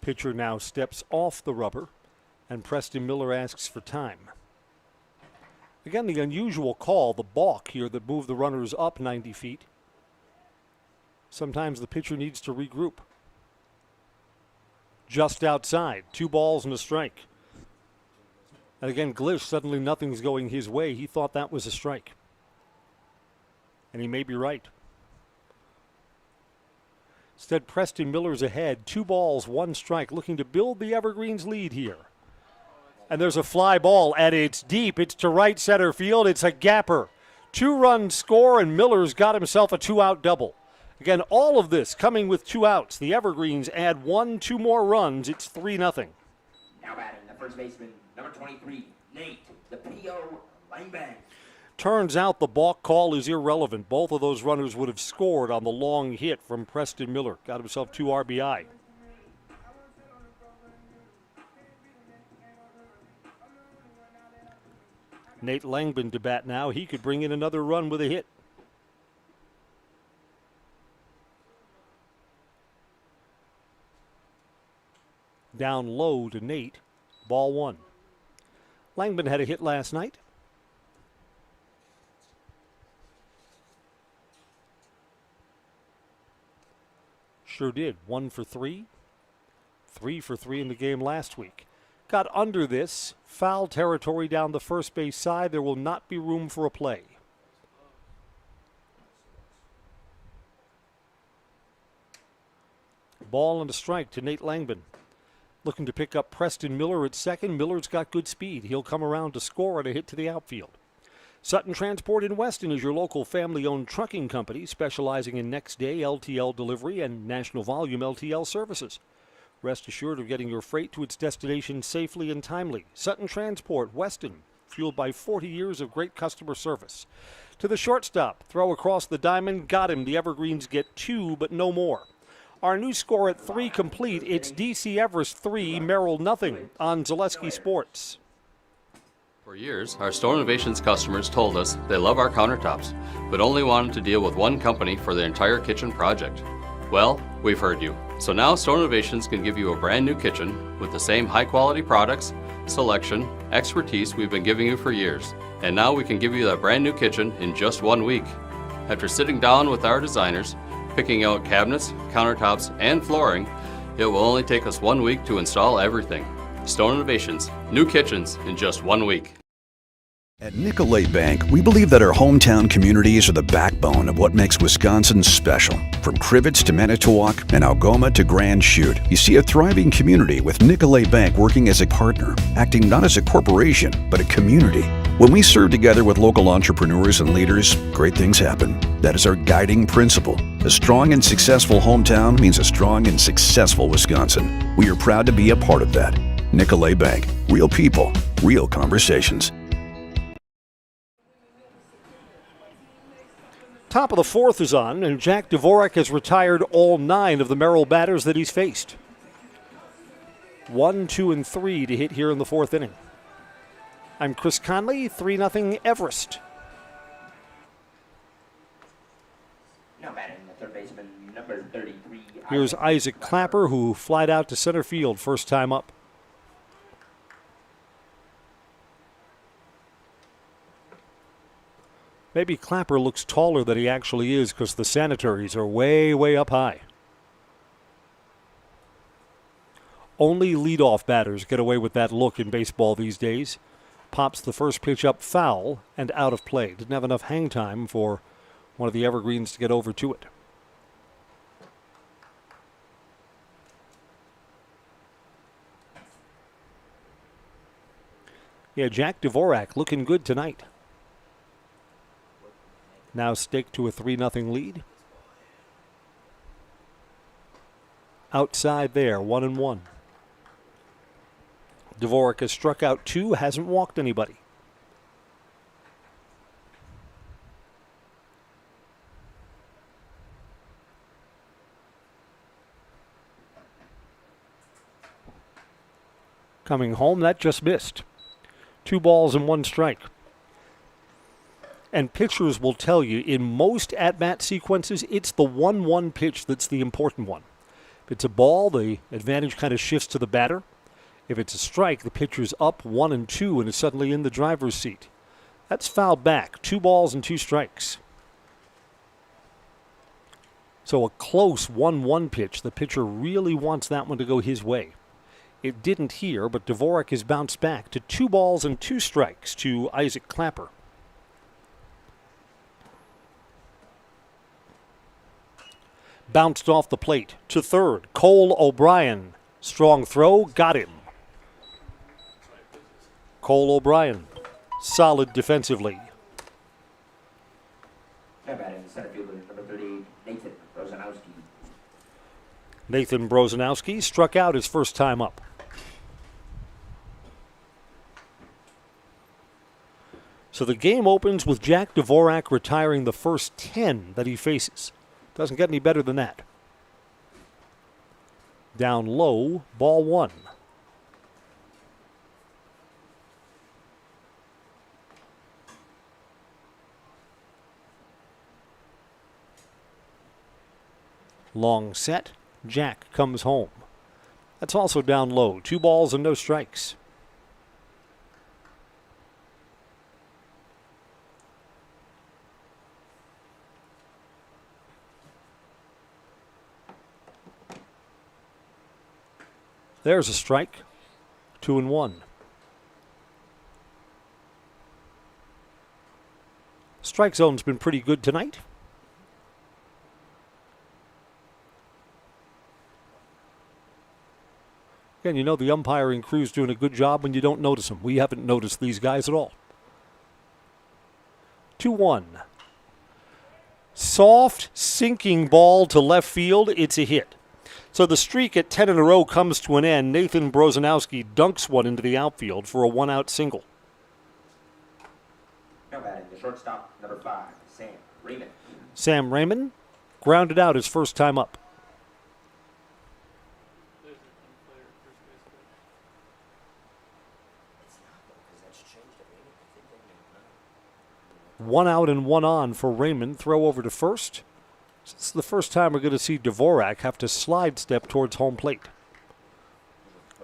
Pitcher now steps off the rubber, and Preston Miller asks for time. Again, the unusual call, the balk here that moved the runners up 90 feet. Sometimes the pitcher needs to regroup. Just outside, 2 balls and a strike. And again, Glish, suddenly nothing's going his way. He thought that was a strike. And he may be right. Instead, Preston Miller's ahead. 2 balls, 1 strike, looking to build the Evergreens lead here. And there's a fly ball, and it's deep. It's to right center field. It's a gapper. 2-run score, and Miller's got himself a 2-out double. Again, all of this coming with 2 outs. The Evergreens add 2 more runs. It's 3-0. Now batting the first baseman, number 23, Nate, the P.O. Langbank. Turns out the balk call is irrelevant. Both of those runners would have scored on the long hit from Preston Miller. Got himself 2 RBI. Nate Langban to bat now. He could bring in another run with a hit. Down low to Nate. Ball 1. Langban had a hit last night. Sure did. 1 for 3. 3 for 3 in the game last week. Got under this. Foul territory down the first base side. There will not be room for a play. Ball and a strike to Nate Langban. Looking to pick up Preston Miller at second. Miller's got good speed. He'll come around to score on a hit to the outfield. Sutton Transport in Weston is your local family-owned trucking company specializing in next-day LTL delivery and national volume LTL services. Rest assured of getting your freight to its destination safely and timely. Sutton Transport, Weston, fueled by 40 years of great customer service. To the shortstop, throw across the diamond, got him. The Evergreens get 2, but no more. Our new score at 3 complete. It's DC Everest 3, Merrill nothing on Zaleski Sports. For years, our Store Innovations customers told us they love our countertops, but only wanted to deal with one company for their entire kitchen project. Well, we've heard you. So now Store Innovations can give you a brand new kitchen with the same high quality products, selection, expertise we've been giving you for years. And now we can give you that brand new kitchen in just 1 week. After sitting down with our designers, picking out cabinets, countertops, and flooring, it will only take us 1 week to install everything. Store Innovations, new kitchens in just 1 week. At Nicolay Bank, we believe that our hometown communities are the backbone of what makes Wisconsin special. From Crivets to Manitowoc and Algoma to Grand Chute, you see a thriving community with Nicolay Bank working as a partner, acting not as a corporation, but a community. When we serve together with local entrepreneurs and leaders, great things happen. That is our guiding principle. A strong and successful hometown means a strong and successful Wisconsin. We are proud to be a part of that. Nicolay Bank. Real people, real conversations. Top of the 4th is on, and Jack Dvorak has retired all 9 of the Merrill batters that he's faced. 1, 2, and 3 to hit here in the 4th inning. I'm Chris Conley, 3-0 Everest. Now batting the third baseman, number 33. Here's Isaac Clapper, who flied out to center field first time up. Maybe Clapper looks taller than he actually is because the sanitaries are way, way up high. Only leadoff batters get away with that look in baseball these days. Pops the first pitch up foul and out of play. Didn't have enough hang time for one of the Evergreens to get over to it. Yeah, Jack Dvorak looking good tonight. Now staked to a 3-0 lead. Outside there, 1-1. Dvorak has struck out 2, hasn't walked anybody. Coming home, that just missed. 2 balls and 1 strike. And pitchers will tell you, in most at-bat sequences, it's the 1-1 pitch that's the important one. If it's a ball, the advantage kind of shifts to the batter. If it's a strike, the pitcher's up 1 and 2 and is suddenly in the driver's seat. That's fouled back. 2 balls and 2 strikes. So a close 1-1 pitch, the pitcher really wants that one to go his way. It didn't here, but Dvorak has bounced back to 2 balls and 2 strikes to Isaac Clapper. Bounced off the plate to third. Cole O'Brien. Strong throw. Got him. Cole O'Brien. Solid defensively. Now batting the center fielder, number 38, Nathan Rosanowski. Nathan Brosanowski struck out his first time up. So the game opens with Jack Dvorak retiring the first 10 that he faces. Doesn't get any better than that. Down low, ball one. Long set. Jack comes home. That's also down low. 2 balls and no strikes. There's a strike. 2-1. Strike zone's been pretty good tonight. Again, you know the umpiring crew's doing a good job when you don't notice them. We haven't noticed these guys at all. 2-1. Soft, sinking ball to left field. It's a hit. So the streak at 10 in a row comes to an end. Nathan Brosanowski dunks one into the outfield for a 1-out single. Now batting the shortstop, number 5, Sam Raymond. Sam Raymond grounded out his first time up. One out and one on for Raymond. Throw over to first. This is the first time we're going to see Dvorak have to slide step towards home plate.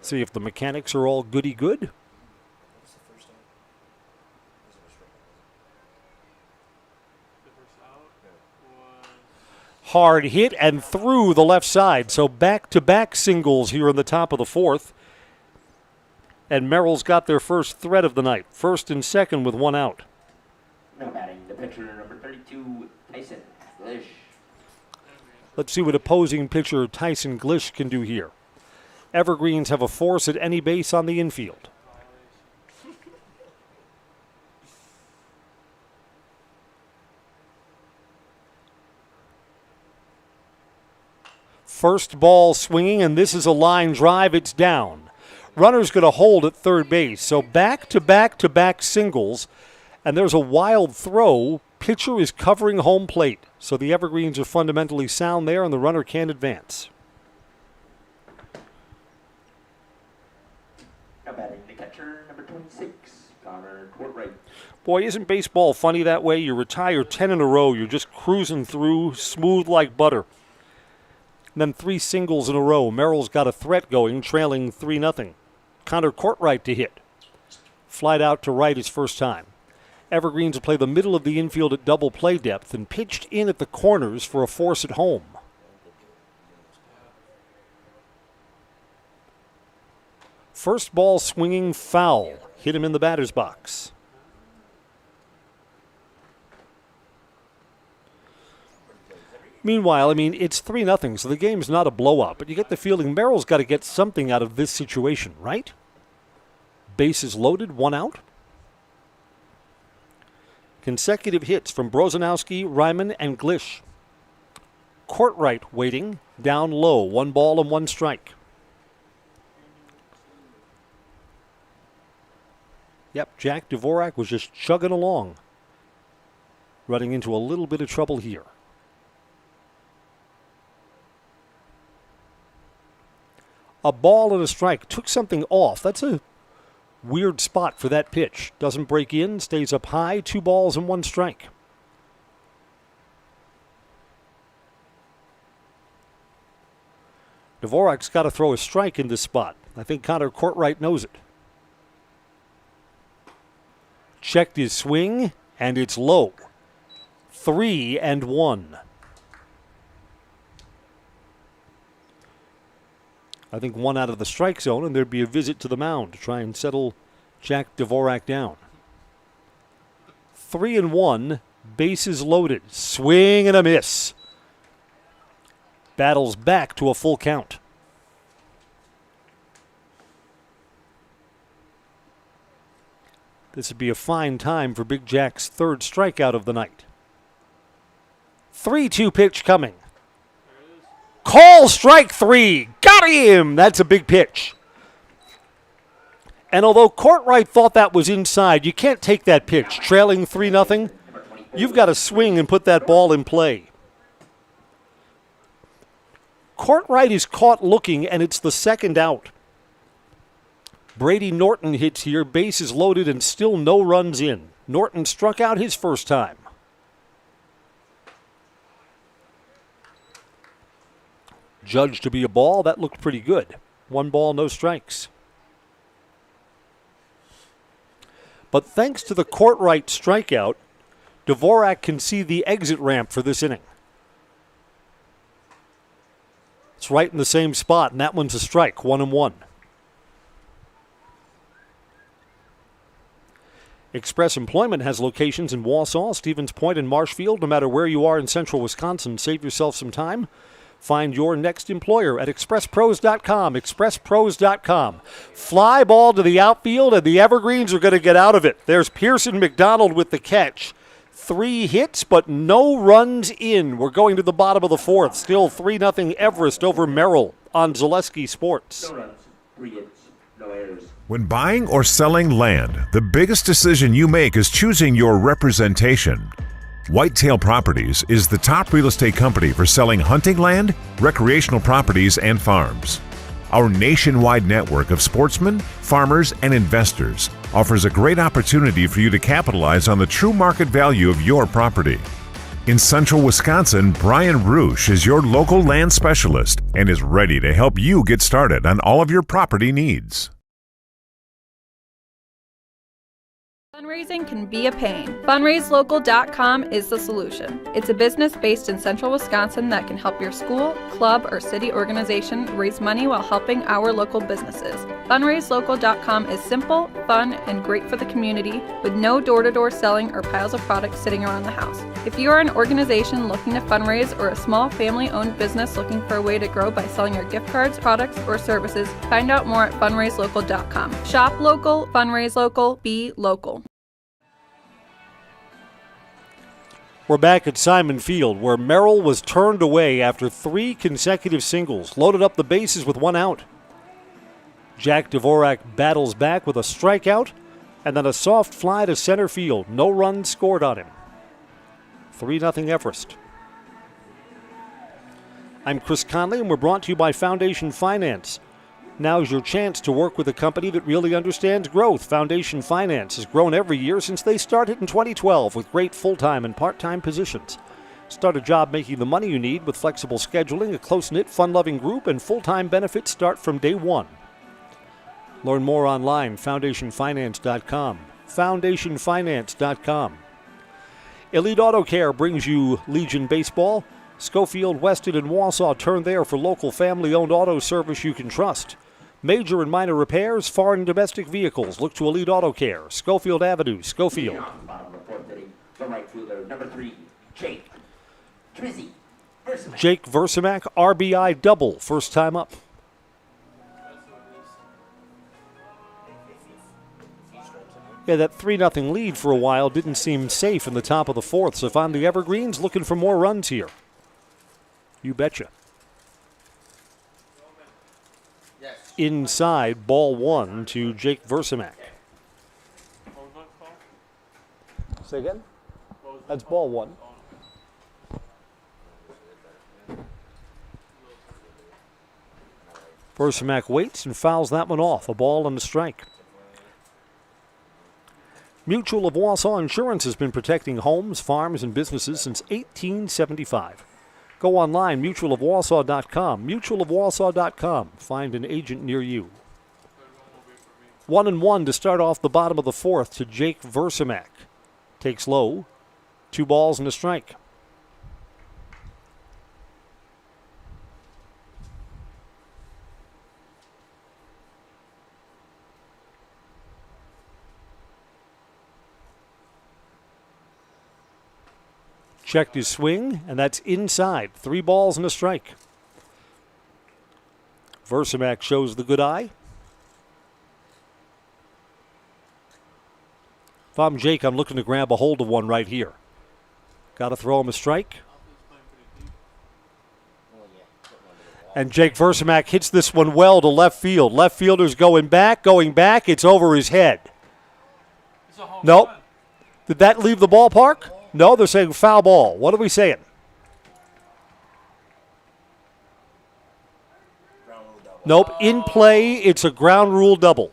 See if the mechanics are all goody good. Hard hit and through the left side. So back-to-back singles here in the top of the fourth. And Merrill's got their first threat of the night. First and second with 1 out. Now batting the pitcher, number 32, Tyson Glish. Let's see what opposing pitcher Tyson Glish can do here. Evergreens have a force at any base on the infield. First ball swinging, and this is a line drive. It's down. Runner's going to hold at third base. So back-to-back singles, and there's a wild throw. Pitcher is covering home plate. So the Evergreens are fundamentally sound there, and the runner can't advance. Now batting the catcher, number 26, Connor Courtright. Boy, isn't baseball funny that way? You retire 10 in a row. You're just cruising through, smooth like butter. And then 3 singles in a row. Merrill's got a threat going, trailing 3-0. Connor Courtright to hit. Flied out to right his first time. Evergreens will play the middle of the infield at double play depth and pitched in at the corners for a force at home. First ball swinging foul. Hit him in the batter's box. Meanwhile, it's 3-0, so the game's not a blowout, but you get the feeling Merrill's got to get something out of this situation, right? Bases loaded, 1 out. Consecutive hits from Brosanowski, Ryman, and Glish. Courtright waiting, down low, 1 ball and 1 strike. Yep, Jack Dvorak was just chugging along. Running into a little bit of trouble here. A ball and a strike. Took something off. That's a weird spot for that pitch. Doesn't break in, stays up high, 2 balls and 1 strike. Dvorak's got to throw a strike in this spot. I think Connor Courtright knows it. Checked his swing, and it's low. 3-1. I think 1 out of the strike zone, and there'd be a visit to the mound to try and settle Jack Dvorak down. 3-1, bases loaded. Swing and a miss. Battles back to a full count. This would be a fine time for Big Jack's 3rd strikeout of the night. 3-2 pitch coming. Call strike 3. Got him. That's a big pitch. And although Courtwright thought that was inside, you can't take that pitch. Trailing 3-0, you've got to swing and put that ball in play. Courtwright is caught looking, and it's the second out. Brady Norton hits here, bases loaded, and still no runs in. Norton struck out his first time. Judged to be a ball. That looked pretty good. 1 ball, no strikes. But thanks to the Courtwright strikeout, Dvorak can see the exit ramp for this inning. It's right in the same spot, and that one's a strike, 1-1. Express Employment has locations in Wausau, Stevens Point, and Marshfield. No matter where you are in central Wisconsin, save yourself some time. Find your next employer at expresspros.com. Expresspros.com. Fly ball to the outfield, and the Evergreens are going to get out of it. There's Pearson McDonald with the catch. 3 hits, but no runs in. We're going to the bottom of the 4th. Still 3-0 Everest over Merrill on Zaleski Sports. No runs, 3 hits, no errors. When buying or selling land, the biggest decision you make is choosing your representation. Whitetail Properties is the top real estate company for selling hunting land, recreational properties, and farms. Our nationwide network of sportsmen, farmers, and investors offers a great opportunity for you to capitalize on the true market value of your property. In central Wisconsin, Brian Roosh is your local land specialist and is ready to help you get started on all of your property needs. Fundraising can be a pain. FundraiseLocal.com is the solution. It's a business based in central Wisconsin that can help your school, club, or city organization raise money while helping our local businesses. FundraiseLocal.com is simple, fun, and great for the community with no door-to-door selling or piles of products sitting around the house. If you are an organization looking to fundraise or a small family-owned business looking for a way to grow by selling your gift cards, products, or services, find out more at FundraiseLocal.com. Shop local, fundraise local, be local. We're back at Simon Field, where Merrill was turned away after 3 consecutive singles, loaded up the bases with 1 out. Jack Dvorak battles back with a strikeout, and then a soft fly to center field. No runs scored on him. 3-0 Everest. I'm Chris Conley, and we're brought to you by Foundation Finance. Now's your chance to work with a company that really understands growth. Foundation Finance has grown every year since they started in 2012 with great full-time and part-time positions. Start a job making the money you need with flexible scheduling, a close-knit, fun-loving group, and full-time benefits start from day 1. Learn more online, foundationfinance.com. Foundationfinance.com. Elite Auto Care brings you Legion Baseball. Schofield, Weston, and Wausau turn there for local family-owned auto service you can trust. Major and minor repairs, foreign and domestic vehicles. Look to Elite Auto Care, Schofield Avenue, Schofield. Bottom of the 4th inning, the right fielder, number 3, Jake Trizzy Versamak. Jake Versamak, RBI double, first time up. Yeah, that 3-0 lead for a while didn't seem safe in the top of the 4th, so if I'm the Evergreens, looking for more runs here. You betcha. Inside, ball 1 to Jake Versamak. Say again? That's ball 1. Versamak waits and fouls that one off. A ball and a strike. Mutual of Wausau Insurance has been protecting homes, farms, and businesses since 1875. Go online, mutualofwausau.com. Mutualofwausau.com. Find an agent near you. 1-1 to start off the bottom of the 4th to Jake Versamak. Takes low. 2 balls and a strike. Checked his swing, and that's inside. 3 balls and a strike. Versamak shows the good eye. If I'm Jake, I'm looking to grab a hold of one right here. Got to throw him a strike. And Jake Versamak hits this one well to left field. Left fielder's going back. It's over his head. Nope. Did that leave the ballpark? No, they're saying foul ball. What are we saying? Nope. In play, it's a ground rule double.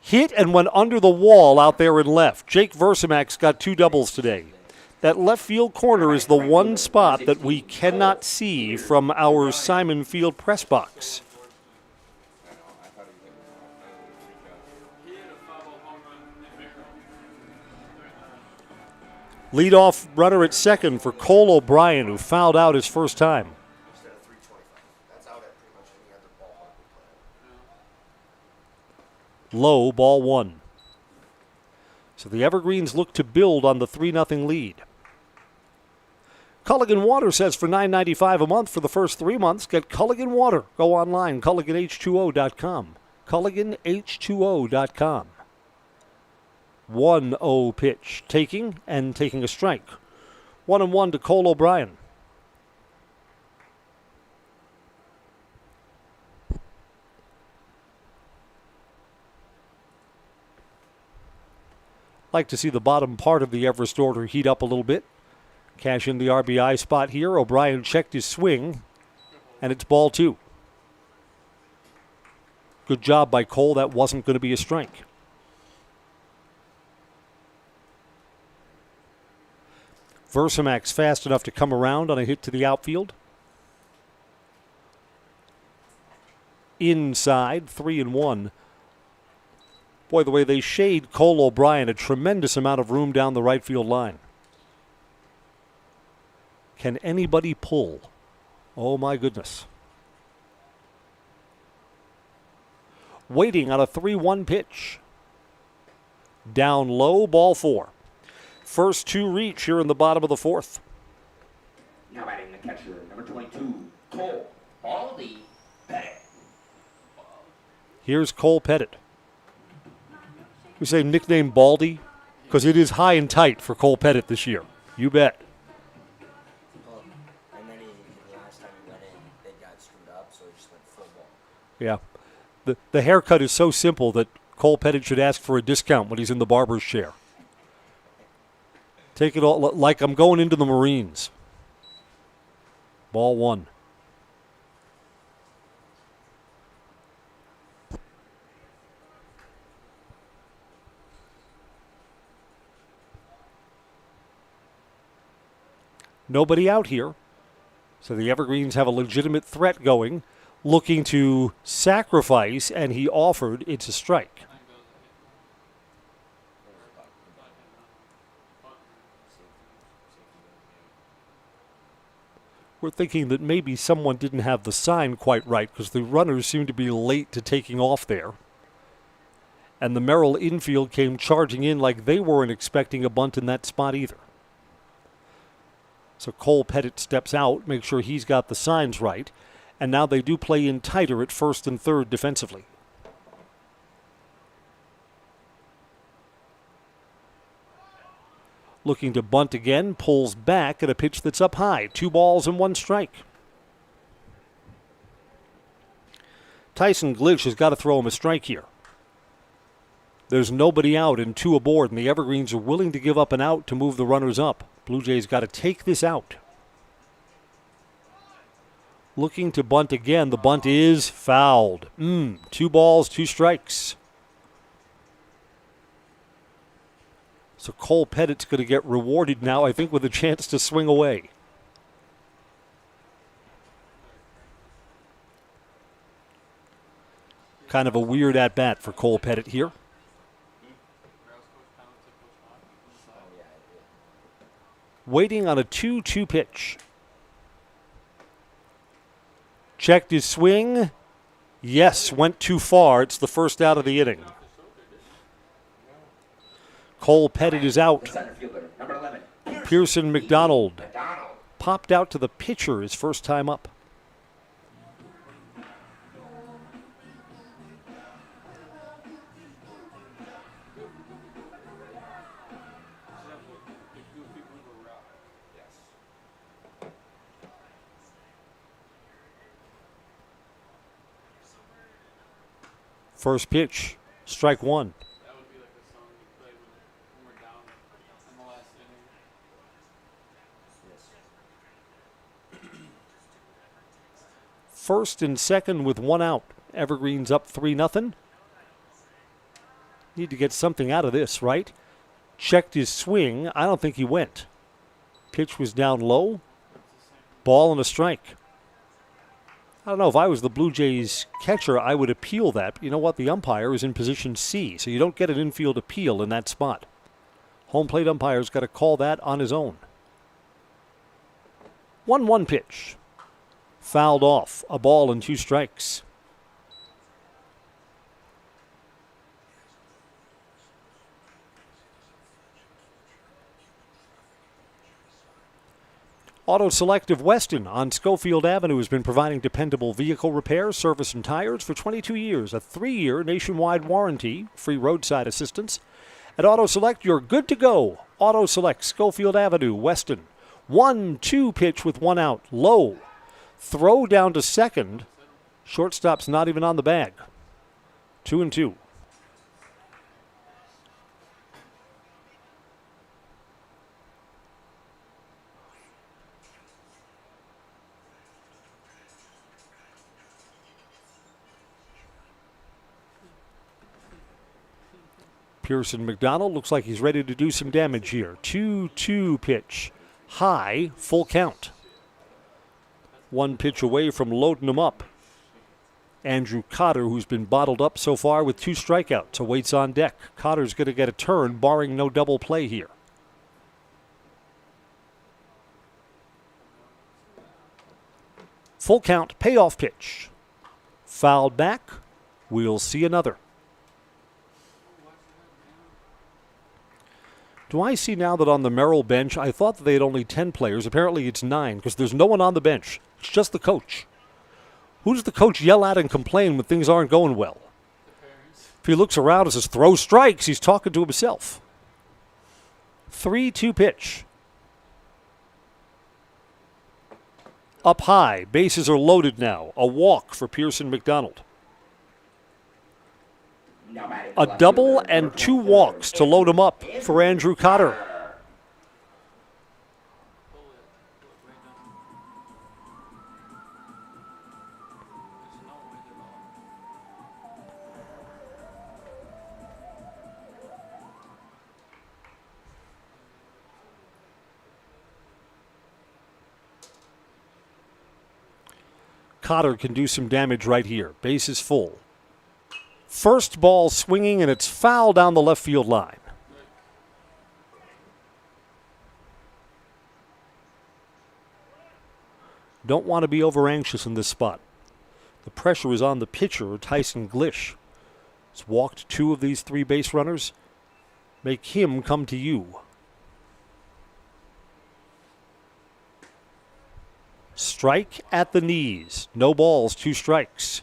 Hit and went under the wall out there in left. Jake Versamak's got 2 doubles today. That left field corner is the one spot that we cannot see from our Simon Field press box. Leadoff runner at second for Cole O'Brien, who fouled out his first time. Low, ball 1. So the Evergreens look to build on the 3-0 lead. Culligan Water says for $9.95 a month for the first 3 months, get Culligan Water. Go online, CulliganH2O.com. CulliganH2O.com. 1-0 pitch, taking a strike. 1-1 to Cole O'Brien. Like to see the bottom part of the Everest order heat up a little bit. Cash in the RBI spot here. O'Brien checked his swing, and it's ball 2. Good job by Cole. That wasn't going to be a strike. Versamak's fast enough to come around on a hit to the outfield. Inside, 3-1. Boy, the way they shade Cole O'Brien, a tremendous amount of room down the right field line. Can anybody pull? Oh, my goodness. Waiting on a 3-1 pitch. Down low, ball 4. First 2 reach here in the bottom of the 4th. Now batting the catcher, number 22, Cole Baldy Pettit. Here's Cole Pettit. We say nickname Baldy because it is high and tight for Cole Pettit this year. You bet. And then last time he went in, they got screwed up, so he just went full ball. Yeah. The haircut is so simple that Cole Pettit should ask for a discount when he's in the barber's chair. Take it all like I'm going into the Marines. Ball 1. Nobody out here. So the Evergreens have a legitimate threat going, looking to sacrifice, and he offered. It's a strike. We're thinking that maybe someone didn't have the sign quite right because the runners seem to be late to taking off there. And the Merrill infield came charging in like they weren't expecting a bunt in that spot either. So Cole Pettit steps out, make sure he's got the signs right, and now they do play in tighter at first and third defensively. Looking to bunt again, pulls back at a pitch that's up high. 2 balls and 1 strike. Tyson Glitch has got to throw him a strike here. There's nobody out and 2 aboard, and the Evergreens are willing to give up an out to move the runners up. Blue Jays got to take this out. Looking to bunt again. The bunt is fouled. 2 balls, 2 strikes. So Cole Pettit's going to get rewarded now, I think, with a chance to swing away. Kind of a weird at-bat for Cole Pettit here. Waiting on a 2-2 pitch. Checked his swing. Yes, went too far. It's the first out of the inning. Cole Pettit is out. Pearson McDonald popped out to the pitcher his first time up. First pitch, strike one. First and second with one out. Evergreen's up 3-0. Need to get something out of this, right? Checked his swing. I don't think he went. Pitch was down low. Ball and a strike. I don't know. If I was the Blue Jays catcher, I would appeal that. But you know what? The umpire is in position C, so you don't get an infield appeal in that spot. Home plate umpire's got to call that on his own. 1-1 pitch. Fouled off. A ball and 2 strikes. Auto Select of Weston on Schofield Avenue has been providing dependable vehicle repair, service, and tires for 22 years. A 3-year nationwide warranty, free roadside assistance. At Auto Select, you're good to go. Auto Select, Schofield Avenue, Weston. 1-2 pitch with one out. Low. Throw down to second. Shortstop's not even on the bag. 2-2. Pearson McDonald looks like he's ready to do some damage here. 2-2 pitch. High, full count. One pitch away from loading him up. Andrew Cotter, who's been bottled up so far with 2 strikeouts, awaits on deck. Cotter's going to get a turn, barring no double play here. Full count, payoff pitch. Fouled back. We'll see another. Do I see now that on the Merrill bench, I thought that they had only 10 players. Apparently it's 9 because there's no one on the bench. It's just the coach. Who does the coach yell at and complain when things aren't going well? If he looks around and says, throw strikes, he's talking to himself. 3-2 pitch. Up high. Bases are loaded now. A walk for Pearson McDonald. A double and 2 walks to load him up for Andrew Cotter. Cotter can do some damage right here. Base is full. First ball swinging, and it's foul down the left field line. Don't want to be over anxious in this spot. The pressure is on the pitcher, Tyson Glish. He's walked 2 of these 3 base runners. Make him come to you. Strike at the knees. No balls, 2 strikes.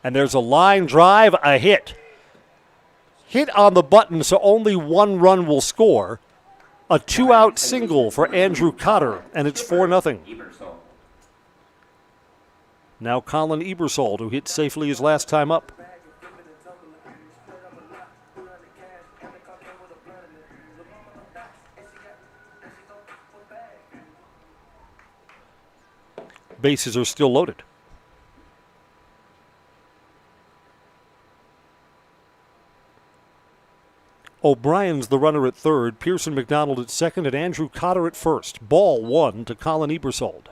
And there's a line drive, a hit. Hit on the button, so only 1 run will score. A 2-out single for Andrew Cotter, and it's 4-0. Now Colin Ebersold, who hit safely his last time up. Bases are still loaded. O'Brien's the runner at third, Pearson McDonald at second, and Andrew Cotter at first. Ball 1 to Colin Ebersold.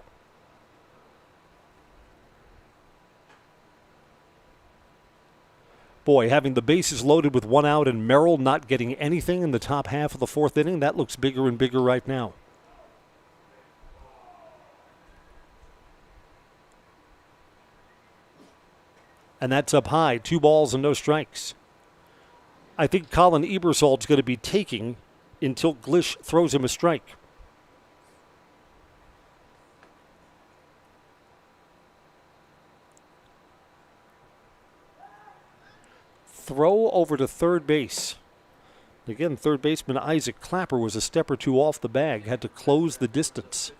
Boy, having the bases loaded with 1 out and Merrill not getting anything in the top half of the 4th inning, that looks bigger and bigger right now. And that's up high, 2 balls and no strikes. I think Colin Ebersold's going to be taking until Glish throws him a strike. throw over to third base. Again, third baseman Isaac Clapper was a step or two off the bag, had to close the distance.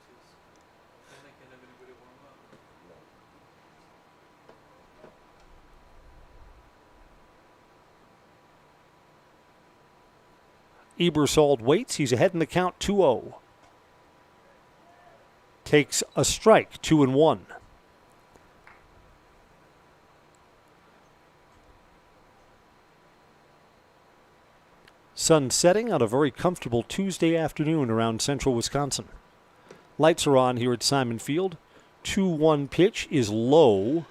Ebersol waits. He's ahead in the count, 2-0. Takes a strike, 2-1. Sun setting on a very comfortable Tuesday afternoon around central Wisconsin. Lights are on here at Simon Field. 2-1 pitch is low.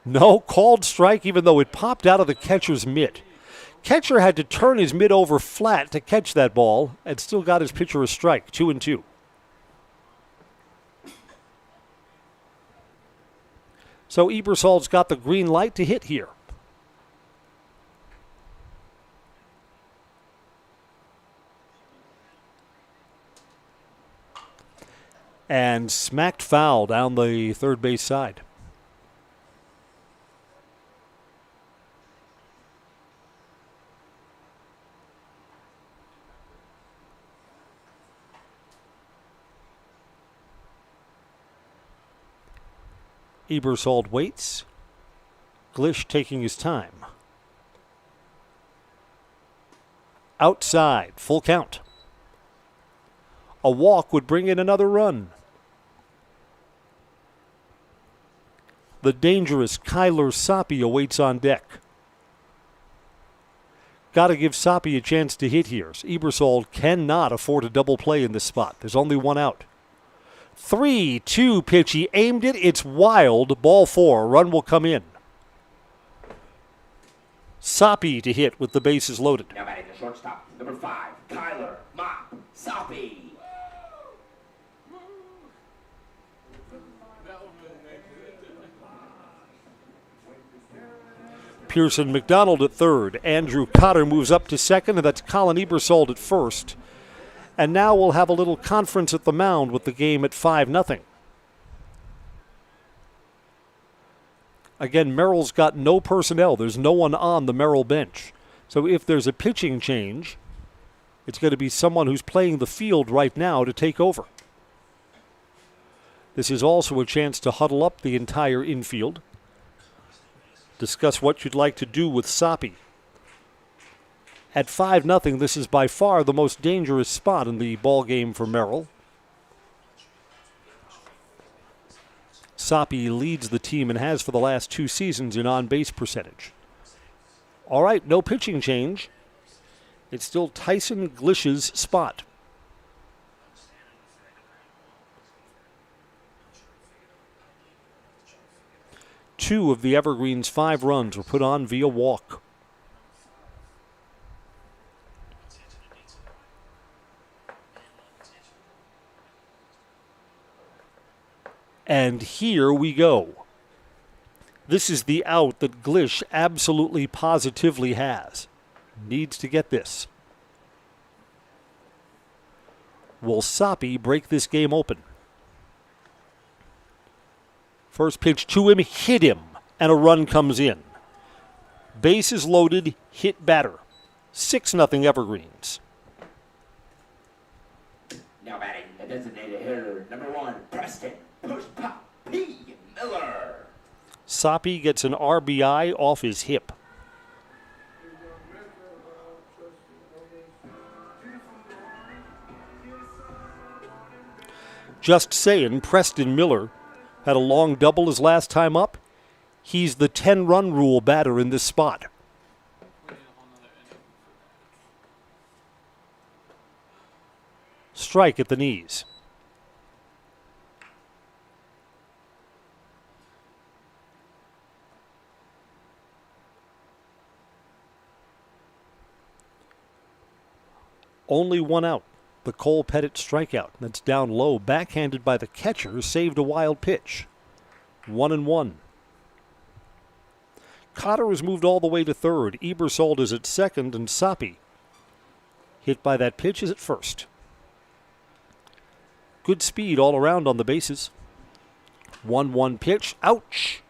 No, called strike even though it popped out of the catcher's mitt. Catcher had to turn his mitt over flat to catch that ball and still got his pitcher a strike, 2-2. So Ebersol's got the green light to hit here. And smacked foul down the third base side. Ebersol waits. Glish taking his time. Outside, full count. A walk would bring in another run. The dangerous Kyler Soppe awaits on deck. Got to give Soppe a chance to hit here. Ebersol cannot afford a double play in this spot. There's only one out. 3-2 pitch. He aimed it. It's wild. Ball 4. Run will come in. Soppe to hit with the bases loaded. Now batting the shortstop, number 5, Kyler Mop Soppe. Pearson McDonald at third. Andrew Cotter moves up to second, and that's Colin Ebersol at first. And now we'll have a little conference at the mound with the game at 5-0. Again, Merrill's got no personnel. There's no one on the Merrill bench. So if there's a pitching change, it's going to be someone who's playing the field right now to take over. This is also a chance to huddle up the entire infield. Discuss what you'd like to do with Soppe. At 5-0, this is by far the most dangerous spot in the ball game for Merrill. Soppe leads the team and has for the last 2 seasons in on-base percentage. All right, no pitching change. It's still Tyson Glish's spot. Two of the Evergreen's 5 runs were put on via walk. And here we go. This is the out that Glish absolutely positively has. Needs to get this. Will Soppe break this game open? First pitch to him, hit him, and a run comes in. Bases loaded, hit batter. 6-0 Evergreens. Now batting the designated hitter, number 1, Preston Push Pop P. Miller. Soppe gets an RBI off his hip. Just saying, Preston Miller had a long double his last time up. He's the 10-run rule batter in this spot. Strike at the knees. Only one out. The Cole Pettit strikeout. That's down low, backhanded by the catcher, saved a wild pitch. 1-1. Cotter has moved all the way to third. Ebersol is at second, and Soppe, hit by that pitch, is at first. Good speed all around on the bases. 1-1 pitch. Ouch!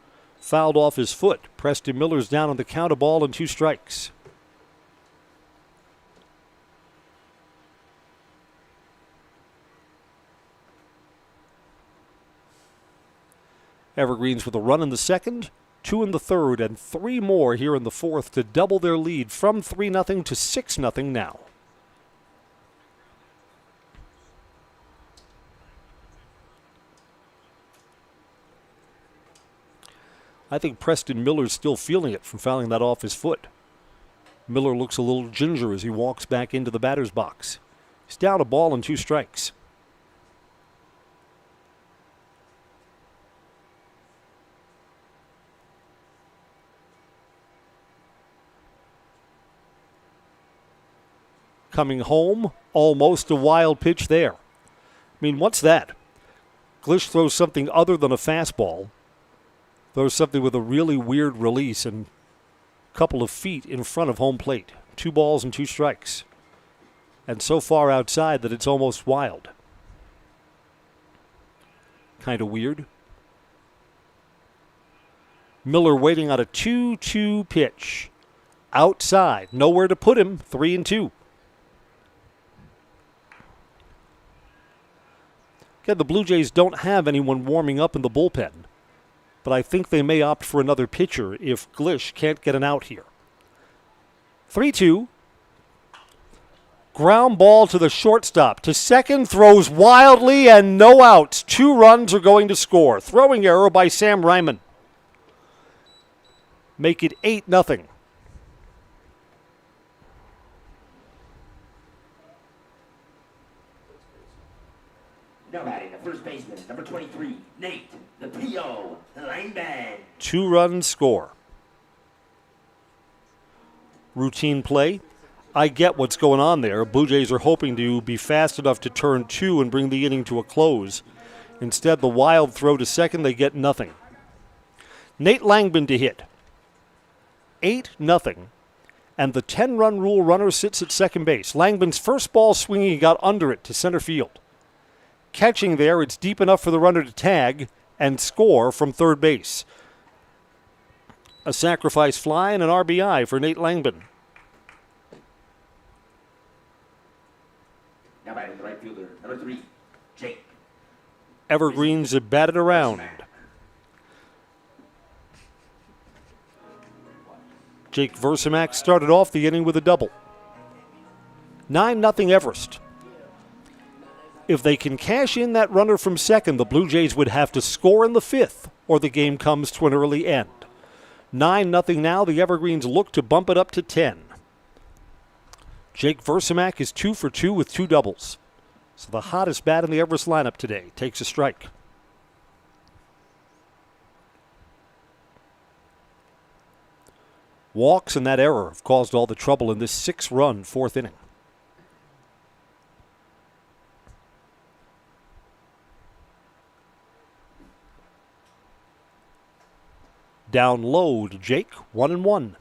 Fouled off his foot. Preston Miller's down on the count, a ball and 2 strikes. Evergreens with a run in the second, 2 in the third, and 3 more here in the fourth to double their lead from 3-0 to 6-0 now. I think Preston Miller's still feeling it from fouling that off his foot. Miller looks a little ginger as he walks back into the batter's box. He's down a ball and 2 strikes. Coming home, almost a wild pitch there. I mean, what's that? Glish throws something other than a fastball. Throws something with a really weird release and a couple of feet in front of home plate. 2 balls and 2 strikes. And so far outside that it's almost wild. Kind of weird. Miller waiting on a 2-2 pitch. Outside. Nowhere to put him. 3-2. Again, the Blue Jays don't have anyone warming up in the bullpen, but I think they may opt for another pitcher if Glish can't get an out here. 3-2. Ground ball to the shortstop. To second, throws wildly and no outs. 2 runs are going to score. Throwing error by Sam Ryman. Make it 8-0. Now batting the first baseman, number 23, Nate, the P.O., Langman. 2 runs score. Routine play. I get what's going on there. Blue Jays are hoping to be fast enough to turn 2 and bring the inning to a close. Instead, the wild throw to second, they get nothing. Nate Langman to hit. 8-0. And the 10-run rule runner sits at second base. Langman's first ball swinging got under it to center field. Catching there, it's deep enough for the runner to tag and score from third base. A sacrifice fly and an RBI for Nate Langman. Now batting the right fielder, number 3, Jake. Evergreens have batted around. Jake Versimak started off the inning with a double. 9-0 Everest. If they can cash in that runner from second, the Blue Jays would have to score in the 5th, or the game comes to an early end. 9-0 now. The Evergreens look to bump it up to 10. Jake Versimak is 2 for 2 with 2 doubles. So the hottest bat in the Everest lineup today takes a strike. Walks and that error have caused all the trouble in this 6-run 4th inning. Down low to Jake, 1-1.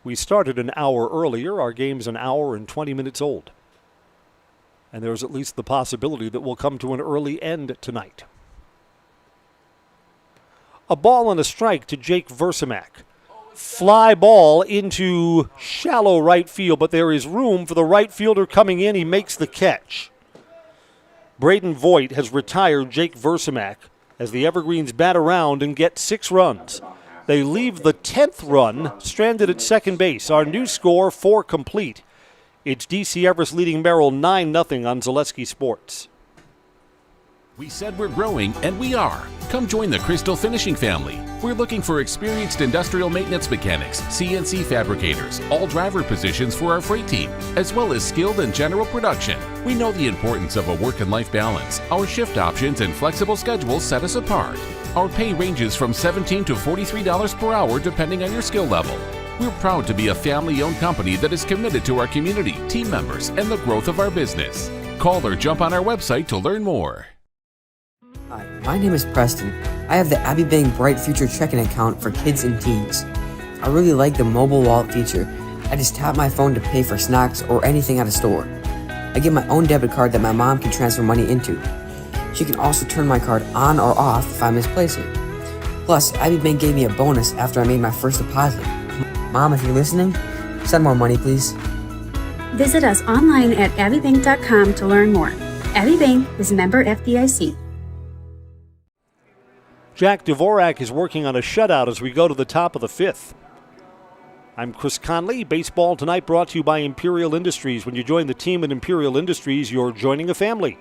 We started an hour earlier. Our game's an hour and 20 minutes old. And there's at least the possibility that we'll come to an early end tonight. A ball and a strike to Jake Versimak. Fly ball into shallow right field, but there is room for the right fielder coming in. He makes the catch. Braden Voigt has retired Jake Versimak as the Evergreens bat around and get 6 runs. They leave the 10th run stranded at second base. Our new score, 4 complete. It's DC Everest leading Merrill 9-0 on Zaleski Sports. We said we're growing, and we are. Come join the Crystal Finishing family. We're looking for experienced industrial maintenance mechanics, CNC fabricators, all driver positions for our freight team, as well as skilled and general production. We know the importance of a work and life balance. Our shift options and flexible schedules set us apart. Our pay ranges from $17 to $43 per hour depending on your skill level. We're proud to be a family-owned company that is committed to our community, team members, and the growth of our business. Call or jump on our website to learn more. Hi, my name is Preston. I have the Abbey Bank Bright Future checking account for kids and teens. I really like the mobile wallet feature. I just tap my phone to pay for snacks or anything at a store. I get my own debit card that my mom can transfer money into. She can also turn my card on or off if I misplace it. Plus, Abby Bank gave me a bonus after I made my first deposit. Mom, if you're listening, send more money, please. Visit us online at abbybank.com to learn more. Abbey Bank is member FDIC. Jack Dvorak is working on a shutout as we go to the top of the fifth. I'm Chris Conley. Baseball tonight brought to you by Imperial Industries. When you join the team at Imperial Industries, you're joining a family.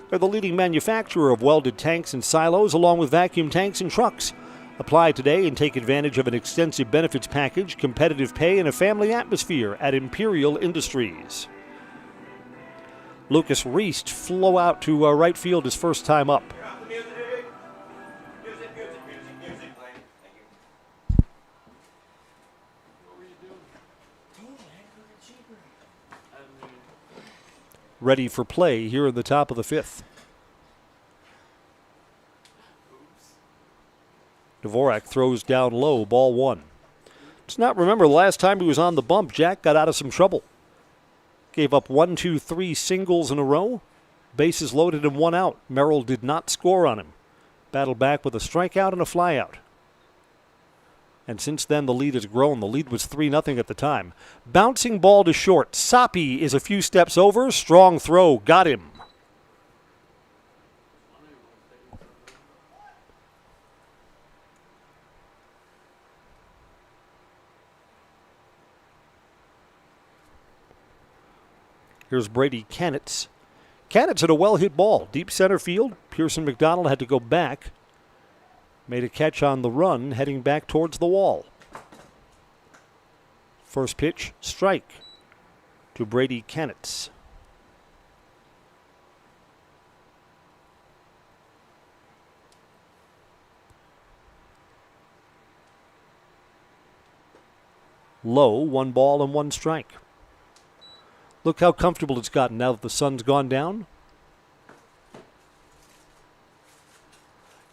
They're the leading manufacturer of welded tanks and silos, along with vacuum tanks and trucks. Apply today and take advantage of an extensive benefits package, competitive pay, and a family atmosphere at Imperial Industries. Lucas Reist flew out to right field his first time up. Ready for play here in the top of the fifth. Dvorak throws down low, ball one. Let's not remember the last time he was on the bump, Jack got out of some trouble. Gave up 1, 2, 3 singles in a row. Bases loaded and one out. Merrill did not score on him. Battled back with a strikeout and a flyout. And since then, the lead has grown. The lead was 3-0 at the time. Bouncing ball to short. Soppy is a few steps over. Strong throw. Got him. Here's Brady Canitz. Canitz hit a well-hit ball. Deep center field. Pearson McDonald had to go back. Made a catch on the run, heading back towards the wall. First pitch, strike to Brady Canitz. Low, 1 ball and 1 strike. Look how comfortable it's gotten now that the sun's gone down.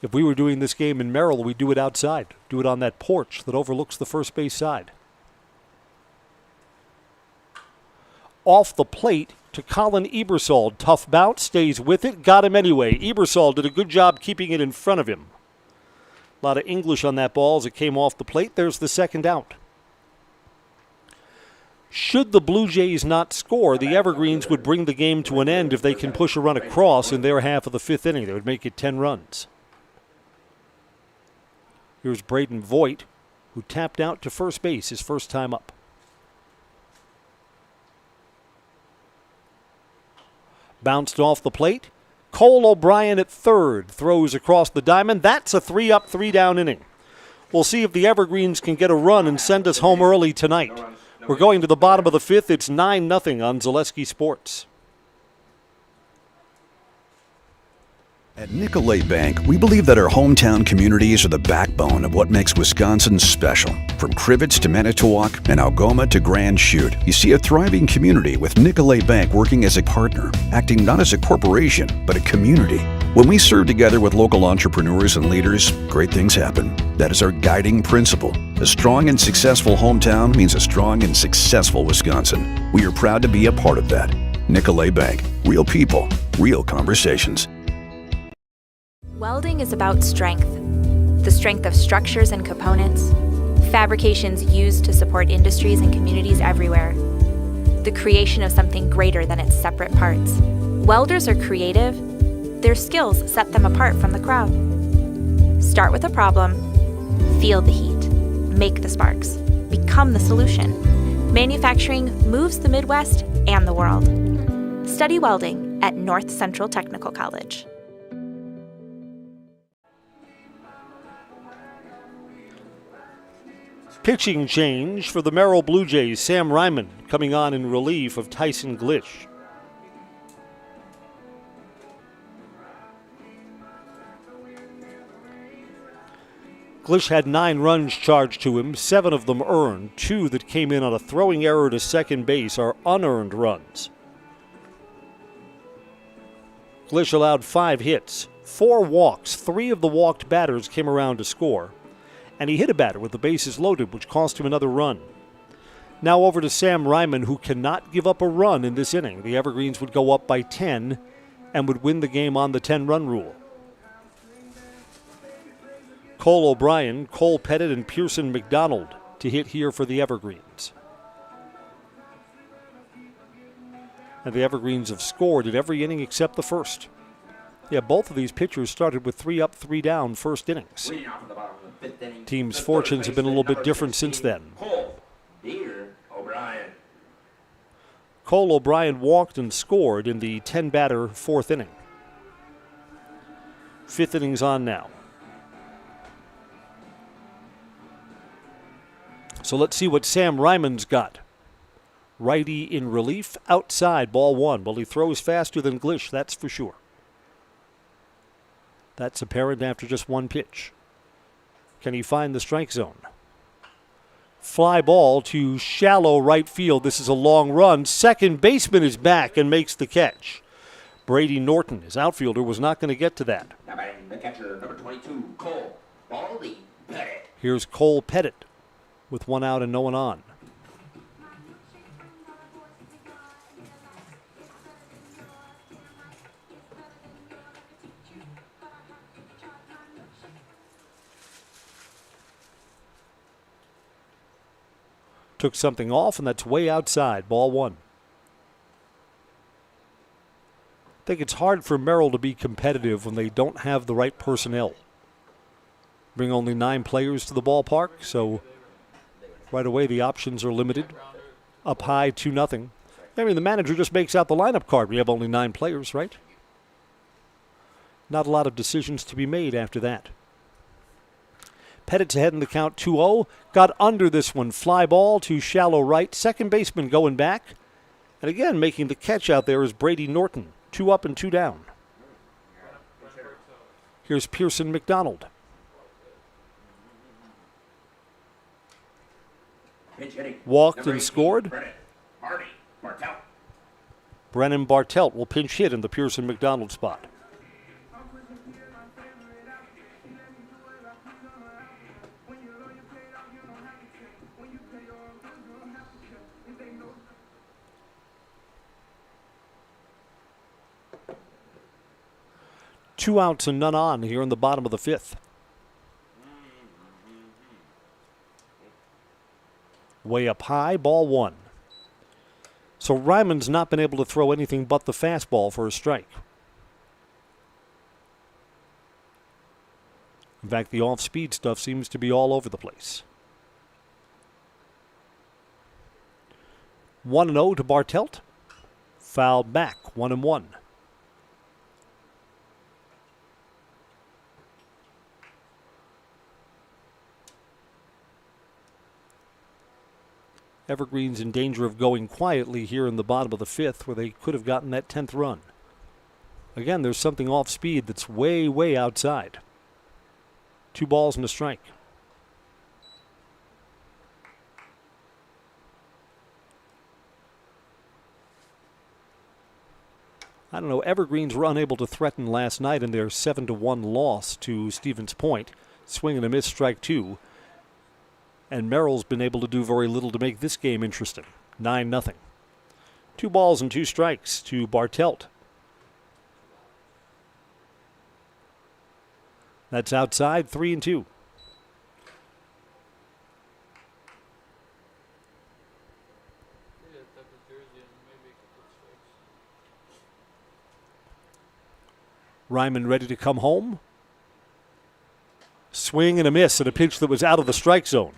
If we were doing this game in Merrill, we'd do it outside. Do it on that porch that overlooks the first base side. Off the plate to Colin Ebersol. Tough bounce, stays with it, got him anyway. Ebersol did a good job keeping it in front of him. A lot of English on that ball as it came off the plate. There's the second out. Should the Blue Jays not score, the Evergreens would bring the game to an end if they can push a run across in their half of the fifth inning. They would make it 10 runs. Here's Braden Voigt, who tapped out to first base his first time up. Bounced off the plate. Cole O'Brien at third throws across the diamond. That's a 3-up, 3-down inning. We'll see if the Evergreens can get a run and send us home early tonight. We're going to the bottom of the fifth. It's 9-0 on Zaleski Sports. At Nicolay Bank, we believe that our hometown communities are the backbone of what makes Wisconsin special. From Crivets to Manitowoc and Algoma to Grand Chute, you see a thriving community with Nicolay Bank working as a partner, acting not as a corporation, but a community. When we serve together with local entrepreneurs and leaders, great things happen. That is our guiding principle. A strong and successful hometown means a strong and successful Wisconsin. We are proud to be a part of that. Nicolay Bank. Real people, real conversations. Welding is about strength. The strength of structures and components, fabrications used to support industries and communities everywhere. The creation of something greater than its separate parts. Welders are creative. Their skills set them apart from the crowd. Start with a problem, feel the heat, make the sparks, become the solution. Manufacturing moves the Midwest and the world. Study welding at North Central Technical College. Pitching change for the Merrill Blue Jays. Sam Ryman coming on in relief of Tyson Glish. Glish had 9 runs charged to him, 7 of them earned. 2 that came in on a throwing error to second base are unearned runs. Glish allowed 5 hits, 4 walks. 3 of the walked batters came around to score. And he hit a batter with the bases loaded, which cost him another run. Now over to Sam Ryman, who cannot give up a run in this inning. The Evergreens would go up by 10 and would win the game on the 10-run rule. Cole O'Brien, Cole Pettit, and Pearson McDonald to hit here for the Evergreens. And the Evergreens have scored in every inning except the first. Yeah, both of these pitchers started with 3 up, 3 down first innings. Teams' fortunes have been a little bit different since then. Cole O'Brien walked and scored in the 10-batter fourth inning. Fifth inning's on now. So let's see what Sam Ryman's got. Righty in relief, outside, ball 1. Well, he throws faster than Glish, that's for sure. That's apparent after just one pitch. Can he find the strike zone? Fly ball to shallow right field. This is a long run. Second baseman is back and makes the catch. Brady Norton, his outfielder, was not going to get to that. Now batting the catcher, number 22, Cole Baldy Pettit. Here's Cole Pettit with 1 out and no one on. Took something off, and that's way outside. Ball 1. I think it's hard for Merrill to be competitive when they don't have the right personnel. Bring only 9 players to the ballpark, so right away the options are limited. Up high, 2-0. I mean, the manager just makes out the lineup card. We have only 9 players, right? Not a lot of decisions to be made after that. Pettit's ahead in the count, 2-0. Got under this one. Fly ball to shallow right. Second baseman going back. And again, making the catch out there is Brady Norton. 2 up and 2 down. Here's Pearson McDonald. Walked and scored. Brennan Bartelt will pinch hit in the Pearson McDonald spot. Two outs and none on here in the bottom of the 5th. Way up high, ball 1. So Ryman's not been able to throw anything but the fastball for a strike. In fact, the off-speed stuff seems to be all over the place. 1-0 to Bartelt. Fouled back, 1-1. Evergreen's in danger of going quietly here in the bottom of the 5th, where they could have gotten that 10th run. Again, there's something off speed that's way, way outside. 2 balls and a strike. I don't know, Evergreens were unable to threaten last night in their 7-1 loss to Stevens Point. Swing and a miss, strike 2. And Merrill's been able to do very little to make this game interesting. 9-0. 2 balls and 2 strikes to Bartelt. That's outside, 3-2. Ryman ready to come home. Swing and a miss at a pitch that was out of the strike zone.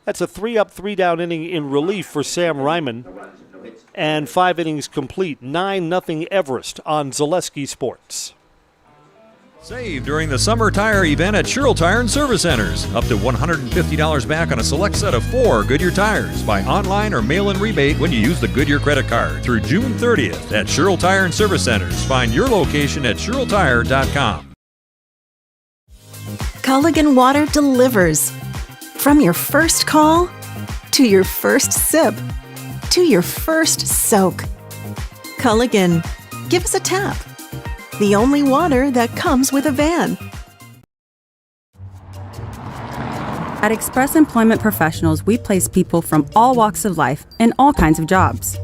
That's a 3 up, 3 down inning in relief for Sam Ryman. And 5 innings complete. 9-0 Everest on Zaleski Sports. Save during the summer tire event at Sherrill Tire and Service Centers. Up to $150 back on a select set of 4 Goodyear tires. Buy online or mail-in rebate when you use the Goodyear credit card through June 30th at Sherrill Tire and Service Centers. Find your location at SherrillTire.com. Culligan Water delivers. From your first call, to your first sip, to your first soak. Culligan, give us a tap. The only water that comes with a van. At Express Employment Professionals, we place people from all walks of life in all kinds of jobs.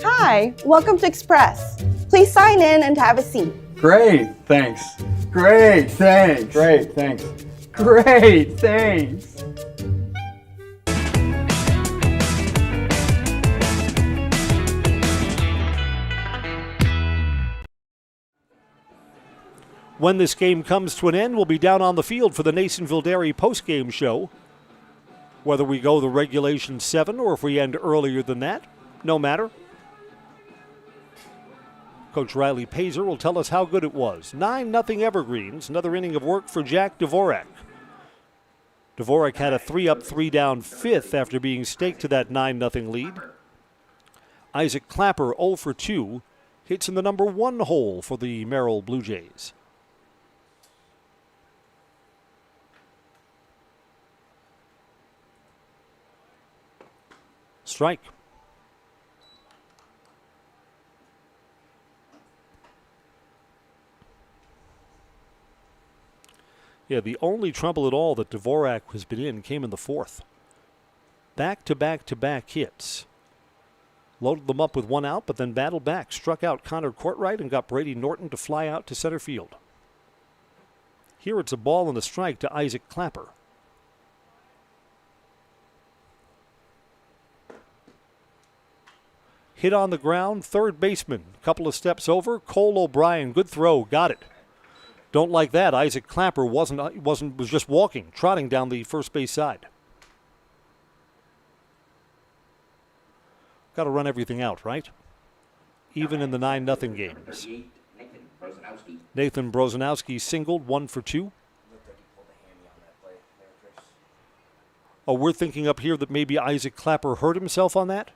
Hi, welcome to Express. Please sign in and have a seat. Great, thanks. Great, thanks. Great, thanks. Great, thanks. When this game comes to an end, we'll be down on the field for the Nasonville Dairy postgame show. Whether we go the regulation 7 or if we end earlier than that, no matter. Coach Riley Pazer will tell us how good it was. 9-0 Evergreens, another inning of work for Jack Dvorak. Dvorak had a 3-up, 3-down fifth after being staked to that 9-0 lead. Isaac Clapper 0 for 2, hits in the number 1 hole for the Merrill Blue Jays. Strike. Yeah, the only trouble at all that Dvorak has been in came in the 4th. Back-to-back-to-back hits. Loaded them up with 1 out, but then battled back. Struck out Connor Courtright and got Brady Norton to fly out to center field. Here it's a ball and a strike to Isaac Clapper. Hit on the ground, third baseman. Couple of steps over, Cole O'Brien, good throw, got it. Don't like that. Isaac Clapper was just walking, trotting down the first base side. Got to run everything out, right? Even in the 9-0 games. Nathan Brozanowski singled, 1 for 2. Oh, we're thinking up here that maybe Isaac Clapper hurt himself on that?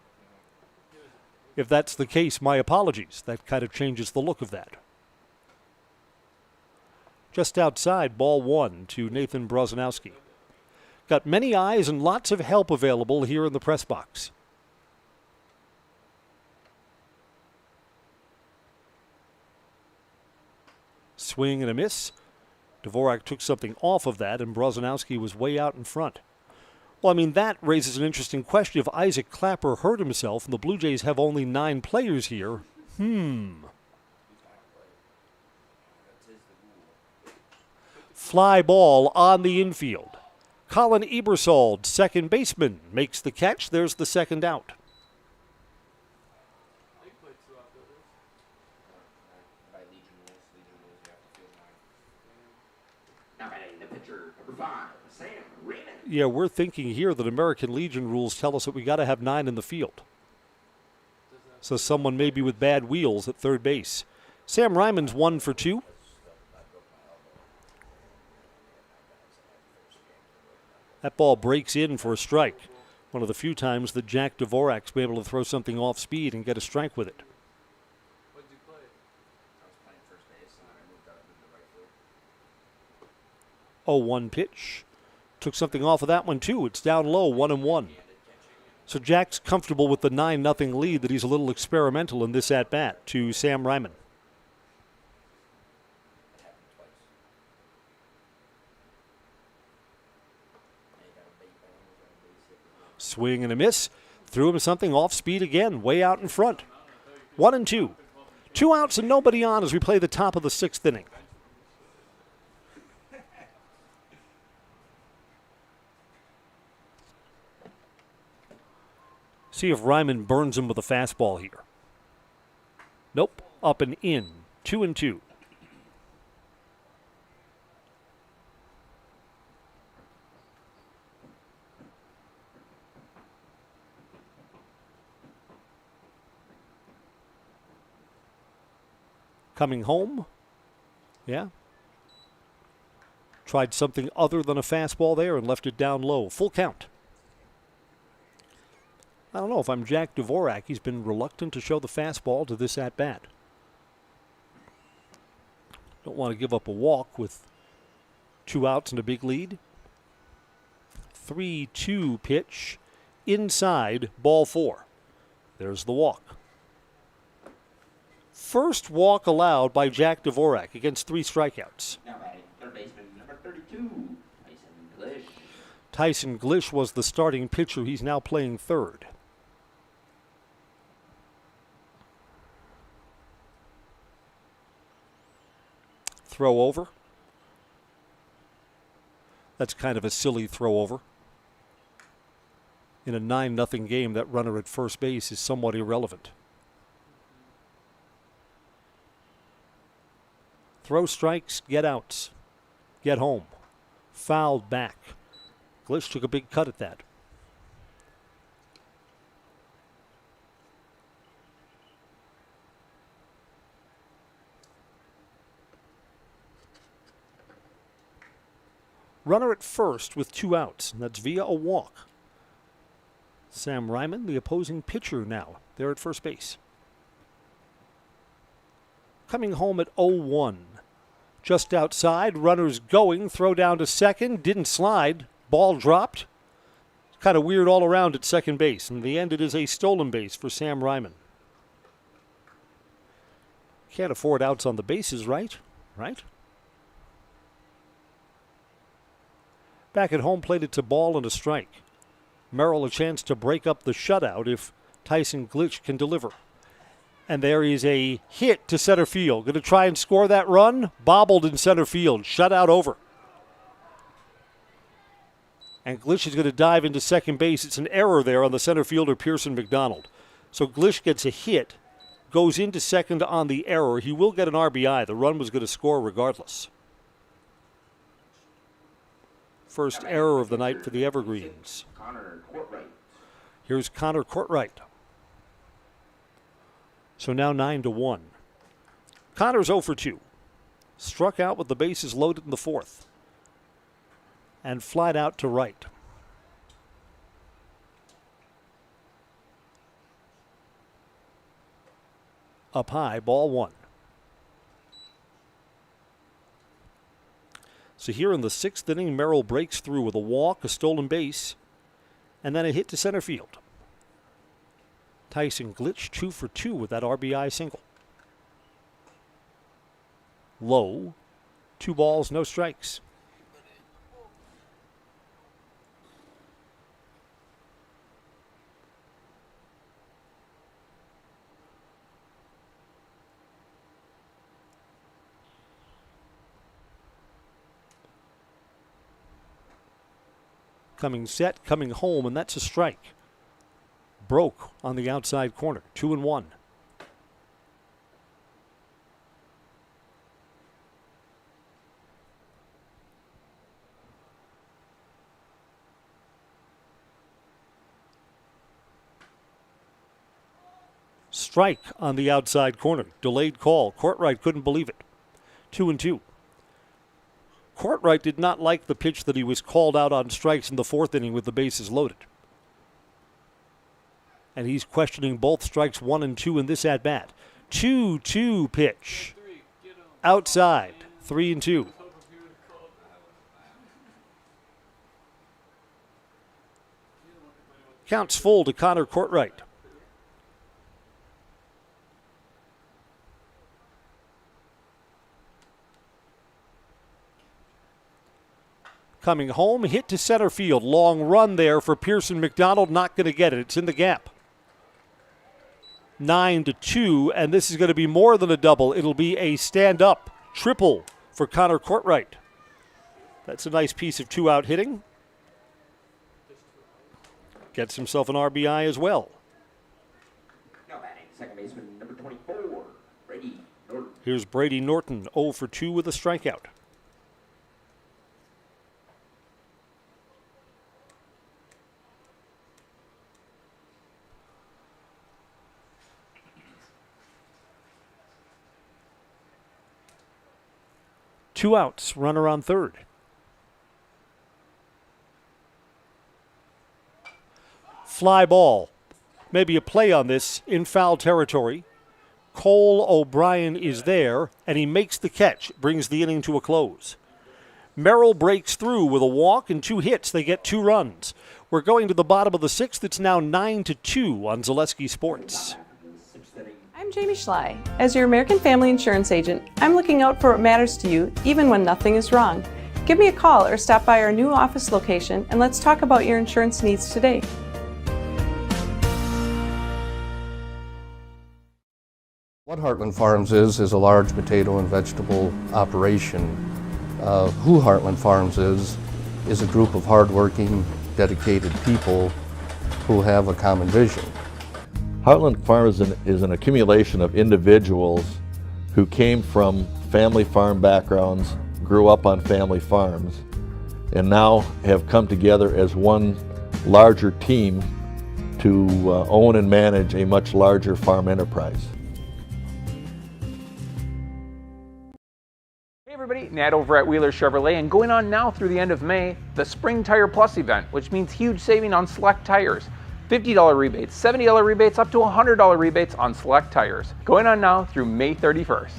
If that's the case, my apologies. That kind of changes the look of that. Just outside, ball 1 to Nathan Brozanowski. Got many eyes and lots of help available here in the press box. Swing and a miss. Dvorak took something off of that, and Brozanowski was way out in front. Well, I mean, that raises an interesting question. If Isaac Clapper hurt himself and the Blue Jays have only 9 players here, Fly ball on the infield. Colin Ebersold, second baseman, makes the catch. There's the second out. Yeah, we're thinking here that American Legion rules tell us that we got to have 9 in the field. So someone maybe with bad wheels at third base. Sam Ryman's 1 for 2. That ball breaks in for a strike. One of the few times that Jack Dvorak's been able to throw something off speed and get a strike with it. 0-1 pitch. Took something off of that one, too. It's down low, 1-1. So Jack's comfortable with the 9-0 lead that he's a little experimental in this at-bat to Sam Ryman. Swing and a miss. Threw him something off speed again, way out in front. 1-2. 2 outs and nobody on as we play the top of the 6th inning. See if Ryman burns him with a fastball here. Nope. Up and in. 2-2. Coming home. Yeah. Tried something other than a fastball there and left it down low. Full count. I don't know if I'm Jack Dvorak. He's been reluctant to show the fastball to this at-bat. Don't want to give up a walk with 2 outs and a big lead. 3-2 pitch. Inside, ball 4. There's the walk. First walk allowed by Jack Dvorak against 3 strikeouts. Now batting third baseman, number 32, Tyson Glish. Tyson Glish was the starting pitcher. He's now playing third. Throw over. That's kind of a silly throw over. In a 9-0 game, that runner at first base is somewhat irrelevant. Throw strikes, get outs, get home. Fouled back. Glish took a big cut at that. Runner at first with 2 outs, and that's via a walk. Sam Ryman, the opposing pitcher now, there at first base. Coming home at 0-1. Just outside, runners going, throw down to second, didn't slide, ball dropped. Kind of weird all around at second base. In the end, it is a stolen base for Sam Ryman. Can't afford outs on the bases, right? Right? Back at home plate, it's a ball and a strike. Merrill a chance to break up the shutout if Tyson Glish can deliver. And there is a hit to center field. Going to try and score that run. Bobbled in center field. Shutout over. And Glish is going to dive into second base. It's an error there on the center fielder, Pearson McDonald. So Glish gets a hit, goes into second on the error. He will get an RBI. The run was going to score regardless. First error of the night for the Evergreens. Here's Connor Courtwright. So now 9-1. Connor's 0 for 2. Struck out with the bases loaded in the 4th. And flied out to right. Up high, ball 1. So here in the 6th inning, Merrill breaks through with a walk, a stolen base, and then a hit to center field. Tyson Glish 2 for 2 with that RBI single. Low, 2 balls, no strikes. Coming set, coming home, and that's a strike. Broke on the outside corner, 2-1. Strike on the outside corner, delayed call. Courtwright couldn't believe it. 2-2. Courtwright did not like the pitch that he was called out on strikes in the 4th inning with the bases loaded. And he's questioning both strikes 1 and 2 in this at-bat. 2-2 pitch. Outside, 3-2. Counts full to Connor Courtwright. Coming home, hit to center field. Long run there for Pearson McDonald. Not going to get it. It's in the gap. 9-2, and this is going to be more than a double. It'll be a stand-up triple for Connor Courtwright. That's a nice piece of 2-out hitting. Gets himself an RBI as well. Now batting second baseman, number 24, Brady Norton. Here's Brady Norton, 0 for 2 with a strikeout. Two outs, runner on third. Fly ball. Maybe a play on this in foul territory. Cole O'Brien is there, and he makes the catch, brings the inning to a close. Merrill breaks through with a walk and 2 hits. They get 2 runs. We're going to the bottom of the 6th. It's now 9-2 on Zaleski Sports. I'm Jamie Schley. As your American Family Insurance agent, I'm looking out for what matters to you, even when nothing is wrong. Give me a call or stop by our new office location and let's talk about your insurance needs today. What Heartland Farms is a large potato and vegetable operation. Who Heartland Farms is a group of hardworking, dedicated people who have a common vision. Heartland Farms is an accumulation of individuals who came from family farm backgrounds, grew up on family farms, and now have come together as one larger team to own and manage a much larger farm enterprise. Hey everybody, Nat over at Wheeler Chevrolet, and going on now through the end of May, the Spring Tire Plus event, which means huge saving on select tires. $50 rebates, $70 rebates, up to $100 rebates on select tires. Going on now through May 31st.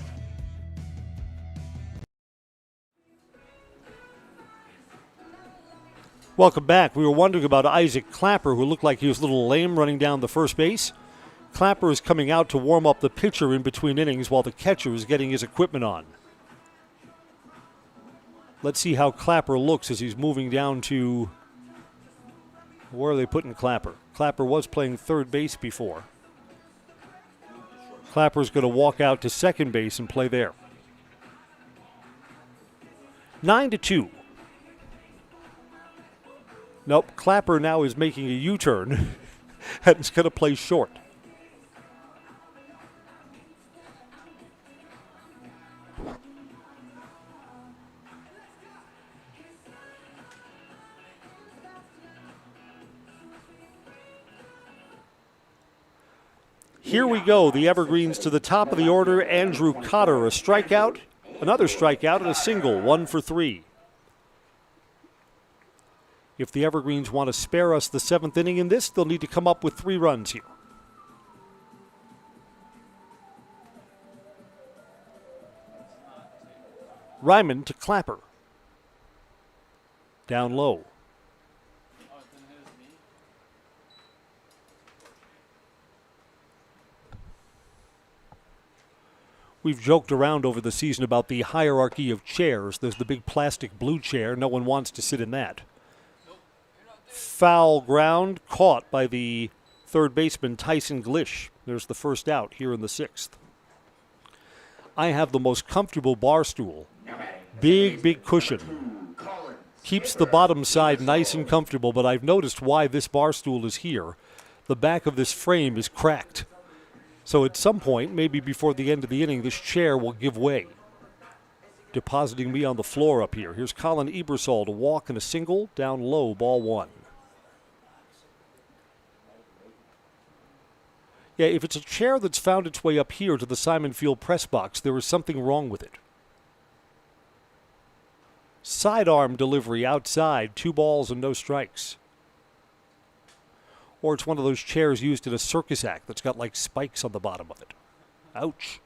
Welcome back. We were wondering about Isaac Clapper, who looked like he was a little lame running down the first base. Clapper is coming out to warm up the pitcher in between innings while the catcher is getting his equipment on. Let's see how Clapper looks as he's moving down to... Where are they putting Clapper? Clapper was playing third base before. Clapper's going to walk out to second base and play there. 9-2. Nope, Clapper now is making a U-turn and is going to play short. Here we go, the Evergreens to the top of the order. Andrew Cotter, a strikeout, another strikeout, and a single, 1 for 3. If the Evergreens want to spare us the 7th inning in this, they'll need to come up with 3 runs here. Ryman to Clapper. Down low. We've joked around over the season about the hierarchy of chairs. There's the big plastic blue chair. No one wants to sit in that. Foul ground caught by the third baseman, Tyson Glish. There's the first out here in the 6th. I have the most comfortable bar stool. Big cushion. Keeps the bottom side nice and comfortable, but I've noticed why this bar stool is here. The back of this frame is cracked. So at some point, maybe before the end of the inning, this chair will give way, depositing me on the floor up here. Here's Colin Ebersol to walk and a single, down low, ball 1. Yeah, if it's a chair that's found its way up here to the Simon Field press box, there is something wrong with it. Sidearm delivery outside, 2 balls and no strikes. Or it's one of those chairs used in a circus act that's got like spikes on the bottom of it. Ouch.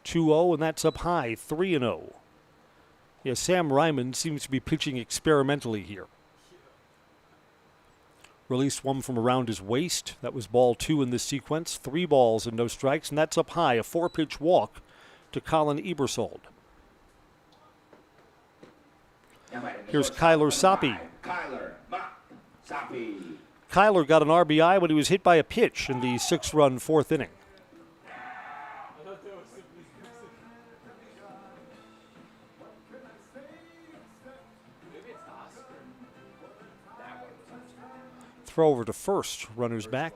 2-0, and that's up high, 3-0. Yeah, Sam Ryman seems to be pitching experimentally here. Released one from around his waist. That was ball 2 in this sequence. 3 balls and no strikes, and that's up high, a 4-pitch walk to Colin Ebersold. Here's Kyler Soppe. Kyler got an RBI when he was hit by a pitch in the 6-run 4th inning. Throw over to first, runners back.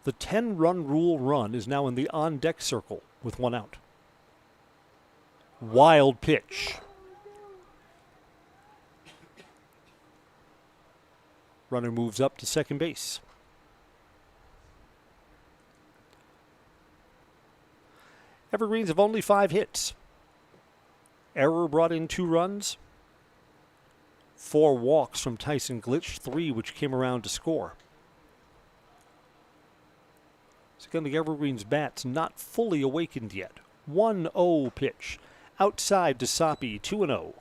The 10-run rule run is now in the on-deck circle with 1 out. Wild pitch. Runner moves up to second base. Evergreens have only 5 hits. Error brought in 2 runs. 4 walks from Tyson Glitch, 3 which came around to score. So again, the Evergreens bat's not fully awakened yet. 1-0 pitch. Outside to Soppe, 2-0.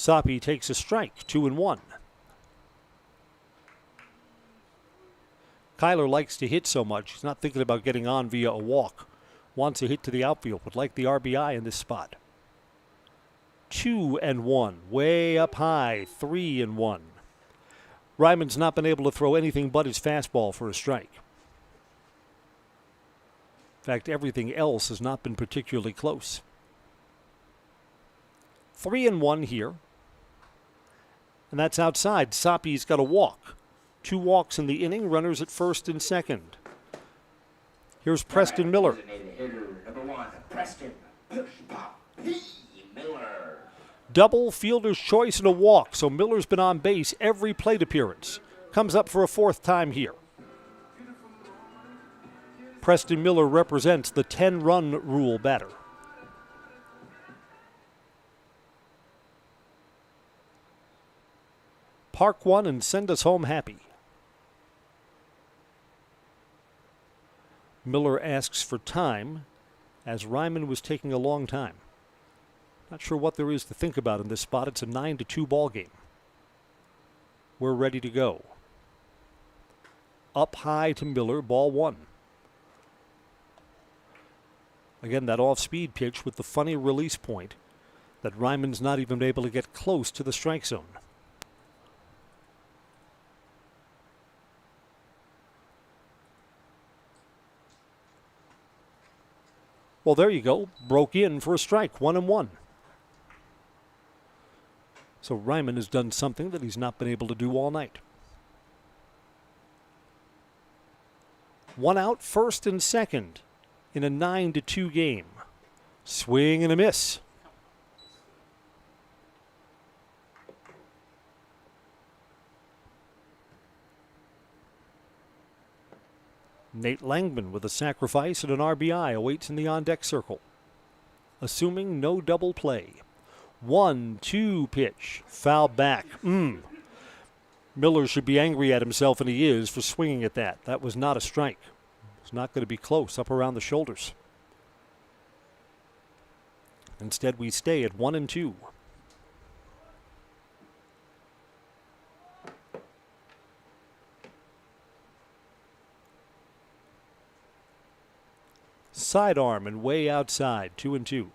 Soppy takes a strike, 2-1. Kyler likes to hit so much, he's not thinking about getting on via a walk. Wants a hit to the outfield, would like the RBI in this spot. 2-1, way up high, 3-1. Ryman's not been able to throw anything but his fastball for a strike. In fact, everything else has not been particularly close. 3-1 here. And that's outside. Soppy's got a walk. 2 walks in the inning, runners at first and second. Here's Preston Miller. Number 1, Preston. Push, pop, P. Miller. Double, fielder's choice, and a walk. So Miller's been on base every plate appearance. Comes up for a 4th time here. Preston Miller represents the 10-run rule batter. Park one and send us home happy. Miller asks for time, as Ryman was taking a long time. Not sure what there is to think about in this spot. It's a 9-2 ball game. We're ready to go. Up high to Miller, ball 1. Again, that off-speed pitch with the funny release point that Ryman's not even able to get close to the strike zone. Well, there you go. Broke in for a strike, 1-1. So Ryman has done something that he's not been able to do all night. 1 out, first and second in a 9-2 game. Swing and a miss. Nate Langman with a sacrifice and an RBI awaits in the on-deck circle. Assuming no double play. 1-2 pitch. Foul back. Miller should be angry at himself, and he is, for swinging at that. That was not a strike. It's not going to be close, up around the shoulders. Instead, we stay at 1-2. Sidearm and way outside, 2-2.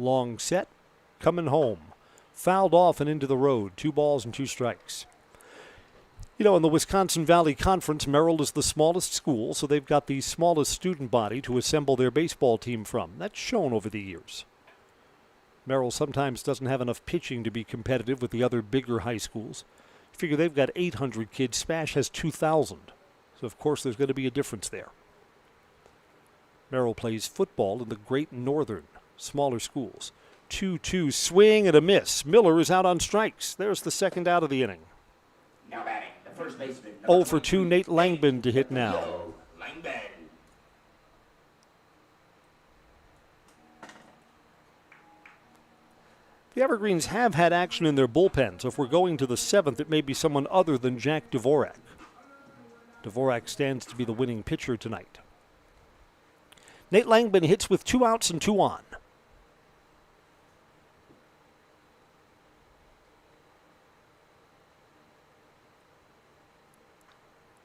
Long set, coming home. Fouled off and into the road, 2 balls and 2 strikes. You know, in the Wisconsin Valley Conference, Merrill is the smallest school, so they've got the smallest student body to assemble their baseball team from. That's shown over the years. Merrill sometimes doesn't have enough pitching to be competitive with the other bigger high schools. You figure they've got 800 kids. Spash has 2,000. So, of course, there's going to be a difference there. Merrill plays football in the Great Northern, smaller schools. 2-2, swing and a miss. Miller is out on strikes. There's the second out of the inning. Now batting, the first baseman. 0 for 2, Nate Langman to hit now. Langman. The Evergreens have had action in their bullpen, so if we're going to the 7th, it may be someone other than Jack Dvorak. Dvorak stands to be the winning pitcher tonight. Nate Langman hits with 2 outs and 2 on.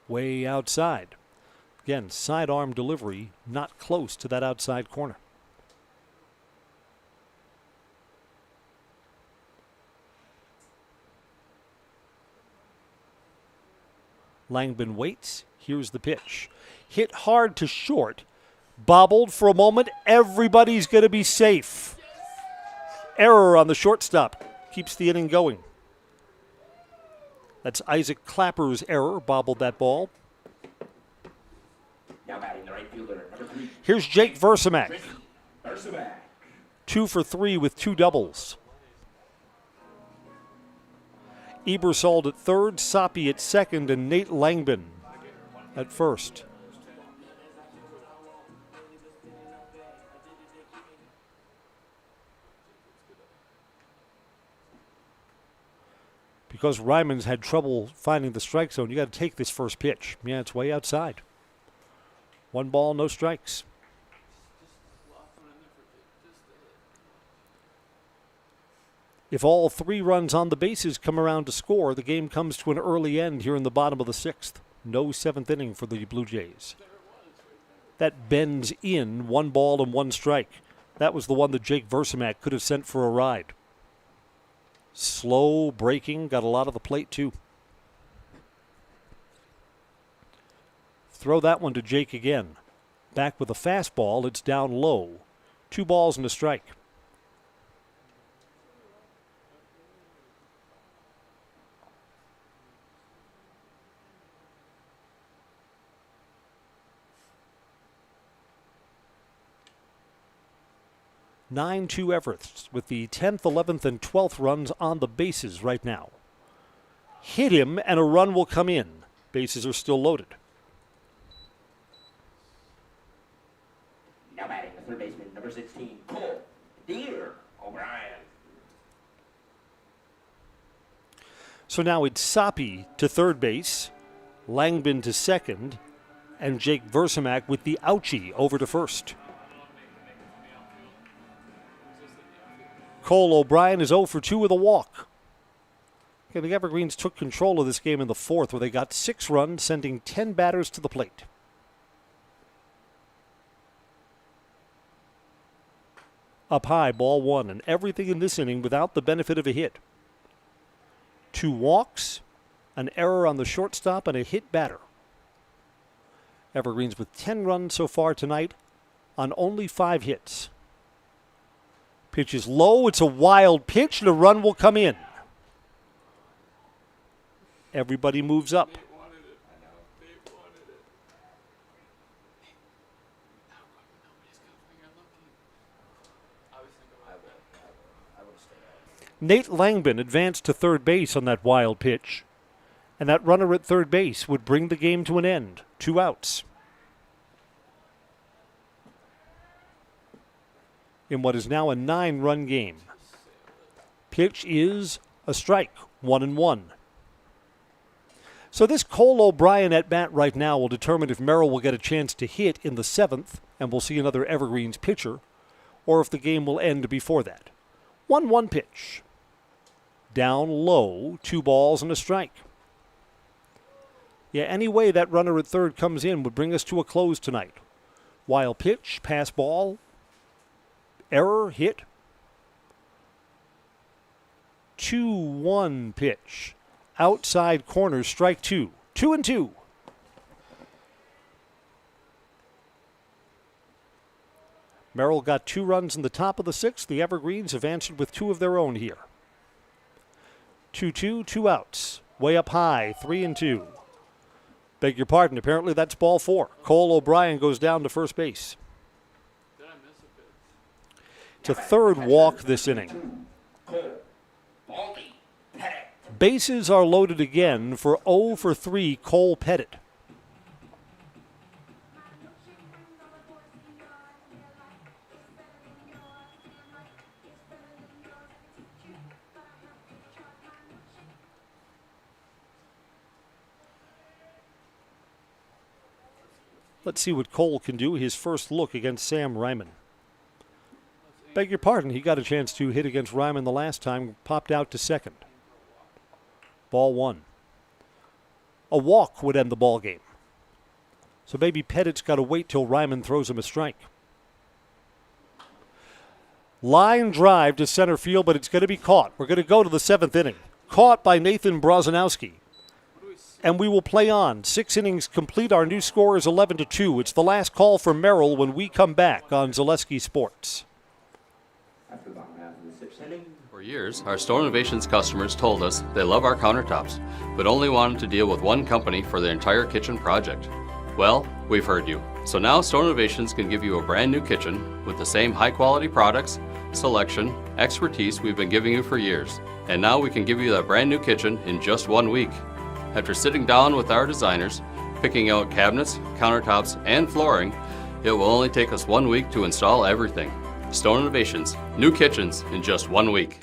Way outside. Again, sidearm delivery, not close to that outside corner. Langman waits. Here's the pitch. Hit hard to short. Bobbled for a moment. Everybody's going to be safe. Error on the shortstop. Keeps the inning going. That's Isaac Clapper's error. Bobbled that ball. Now batting the right fielder, number 3. Here's Jake Versamak. Versamak. 2 for 3 with 2 doubles. Ebersold at third, Soppy at second, and Nate Langman at first. because Ryman's had trouble finding the strike zone, you got to take this first pitch. Yeah, it's way outside. 1 ball, no strikes. If all 3 runs on the bases come around to score, the game comes to an early end here in the bottom of the 6th. No 7th inning for the Blue Jays. That bends in, 1 ball and 1 strike. That was the one that Jake Versamak could have sent for a ride. Slow breaking, got a lot of the plate too. Throw that one to Jake again. Back with a fastball, it's down low. 2 balls and a strike. (9-2) Everest with the 10th, 11th, and 12th runs on the bases right now. Hit him and a run will come in. Bases are still loaded. Now batting the third baseman, number 16, Cole Deer O'Brien. So now it's Soppy to third base, Langbin to second, and Jake Versamak with the ouchie over to first. Cole O'Brien is 0 for 2 with a walk. Okay, the Evergreens took control of this game in the 4th, where they got 6 runs, sending 10 batters to the plate. Up high, ball 1, and everything in this inning without the benefit of a hit. 2 walks, an error on the shortstop, and a hit batter. Evergreens with 10 runs so far tonight on only 5 hits. Pitch is low, it's a wild pitch, and a run will come in. Everybody moves up. Nate Langbin advanced to third base on that wild pitch, and that runner at third base would bring the game to an end. 2 outs. In what is now a 9-run game. Pitch is a strike, 1-1. So this Cole O'Brien at bat right now will determine if Merrill will get a chance to hit in the 7th, and we'll see another Evergreens pitcher, or if the game will end before that. 1-1 pitch. Down low, 2 balls and a strike. Yeah, any way that runner at third comes in would bring us to a close tonight. Wild pitch, pass ball, error, hit. 2-1 pitch. Outside corner, strike 2. 2-2. Merrill got 2 runs in the top of the 6th. The Evergreens have answered with 2 of their own here. 2-2, 2 outs. Way up high, 3-2. Beg your pardon, apparently that's ball 4. Cole O'Brien goes down to first base. It's a 3rd walk this inning. Bases are loaded again for 0 for 3 Cole Pettit. Let's see what Cole can do. His first look against Sam Ryman. Beg your pardon, he got a chance to hit against Ryman the last time, popped out to second. Ball 1. A walk would end the ball game. So maybe Pettit's got to wait till Ryman throws him a strike. Line drive to center field, but it's going to be caught. We're going to go to the 7th inning. Caught by Nathan Brazanowski. And we will play on. 6 innings complete. Our new score is 11-2. It's the last call for Merrill when we come back on Zaleski Sports. For years, our Store Innovations customers told us they love our countertops, but only wanted to deal with one company for their entire kitchen project. Well, we've heard you. So now Store Innovations can give you a brand new kitchen with the same high quality products, selection, expertise we've been giving you for years. And now we can give you that brand new kitchen in just 1 week. After sitting down with our designers, picking out cabinets, countertops, and flooring, it will only take us 1 week to install everything. Store Innovations, new kitchens in just 1 week.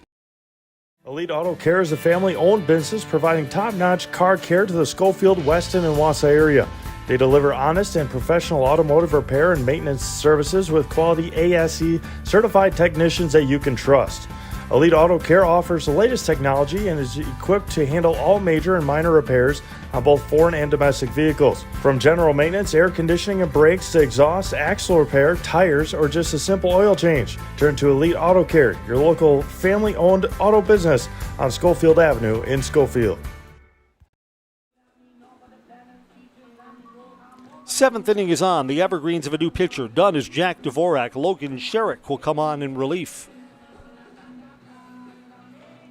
Elite Auto Care is a family-owned business providing top-notch car care to the Schofield, Weston, and Wausau area. They deliver honest and professional automotive repair and maintenance services with quality ASE certified technicians that you can trust. Elite Auto Care offers the latest technology and is equipped to handle all major and minor repairs on both foreign and domestic vehicles. From general maintenance, air conditioning and brakes to exhaust, axle repair, tires, or just a simple oil change. Turn to Elite Auto Care, your local family-owned auto business on Schofield Avenue in Schofield. Seventh inning is on. The Evergreens have a new pitcher. Done is Jack Dvorak. Logan Sherrick will come on in relief.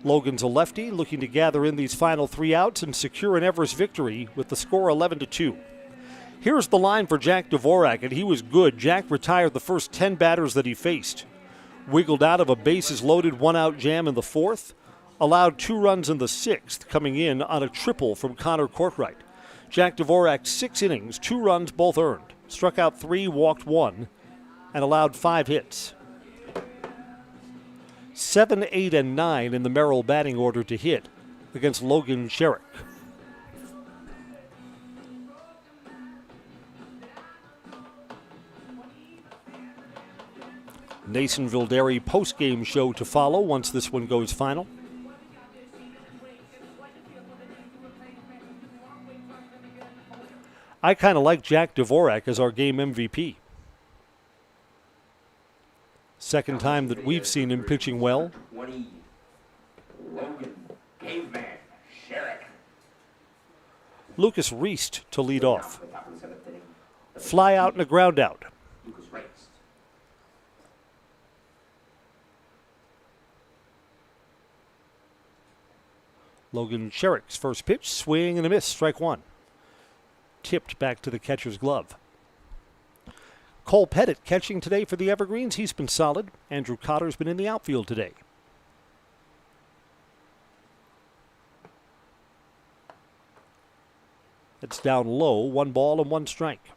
Logan's a lefty, looking to gather in these final 3 outs and secure an Everest victory with the score 11-2. Here's the line for Jack Dvorak, and he was good. Jack retired the first 10 batters that he faced. Wiggled out of a bases-loaded 1-out jam in the 4th. Allowed 2 runs in the 6th, coming in on a triple from Connor Courtright. Jack Dvorak, 6 innings, 2 runs, both earned. Struck out 3, walked 1, and allowed 5 hits. 7, 8, and 9 in the Merrill batting order to hit against Logan Sherrick. Nasonville Dairy post-game show to follow once this one goes final. I kind of like Jack Dvorak as our game MVP. Second time that we've seen him pitching well. 20, Logan Caveman Sherrick. Lucas Reist to lead off. Fly out and a ground out. Logan Sherrick's first pitch, swing and a miss, strike 1. Tipped back to the catcher's glove. Cole Pettit catching today for the Evergreens. He's been solid. Andrew Cotter's been in the outfield today. It's down low, 1 ball and 1 strike.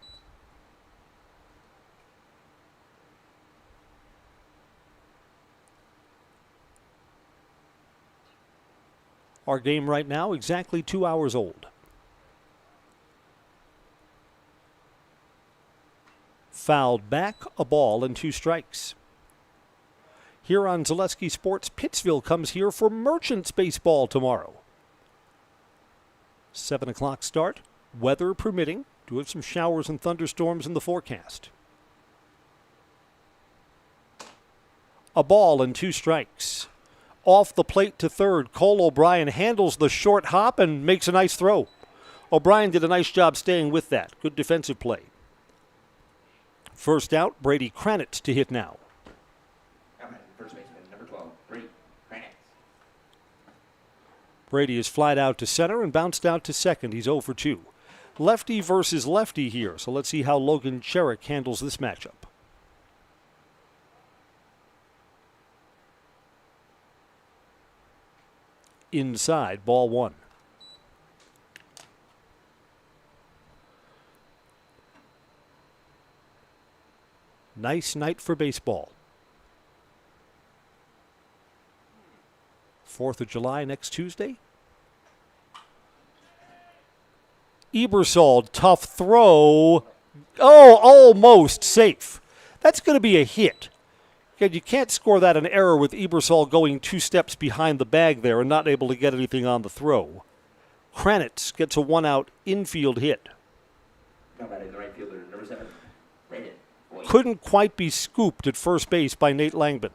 Our game right now exactly 2 hours old. Fouled back, a ball and 2 strikes. Here on Zaleski Sports, Pittsville comes here for Merchants baseball tomorrow. 7 o'clock start, weather permitting. Do have some showers and thunderstorms in the forecast. A ball and 2 strikes. Off the plate to third, Cole O'Brien handles the short hop and makes a nice throw. O'Brien did a nice job staying with that. Good defensive play. First out, Brady Kranitz to hit now. First baseman, number 12, Brady Kranitz. Brady is flied out to center and bounced out to second. He's 0 for 2. Lefty versus lefty here, so let's see how Logan Sherrick handles this matchup. Inside, ball 1. Nice night for baseball. 4th of July next Tuesday. Ebersol, tough throw. Oh, almost safe. That's going to be a hit. You can't score that an error with Ebersol going 2 steps behind the bag there and not able to get anything on the throw. Kranitz gets a 1-out infield hit. The right fielder, number 7, Brandon. Couldn't quite be scooped at first base by Nate Langman.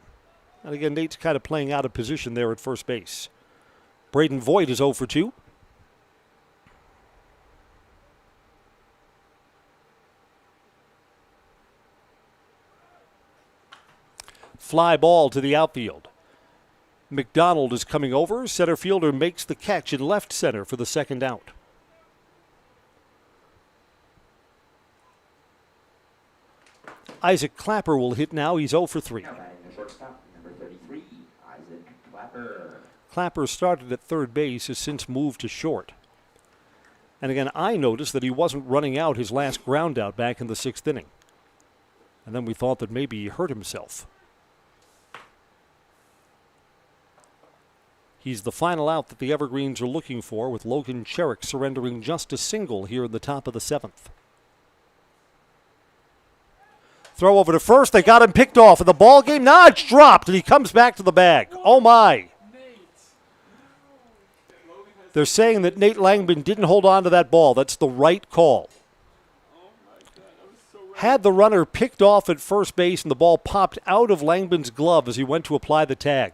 And again, Nate's kind of playing out of position there at first base. Braden Voigt is 0 for 2. Fly ball to the outfield. McDonald is coming over. Center fielder makes the catch in left center for the 2nd out. Isaac Clapper will hit now. He's 0 for 3. Now batting the shortstop, number 33, Isaac Clapper. Clapper started at third base, has since moved to short. And again, I noticed that he wasn't running out his last ground out back in the 6th inning. And then we thought that maybe he hurt himself. He's the final out that the Evergreens are looking for, with Logan Cherrick surrendering just a single here in the top of the 7th. Throw over to first. They got him picked off in the ball game. Now it's dropped, and he comes back to the bag. Oh, my. They're saying that Nate Langman didn't hold on to that ball. That's the right call. Had the runner picked off at first base, and the ball popped out of Langman's glove as he went to apply the tag.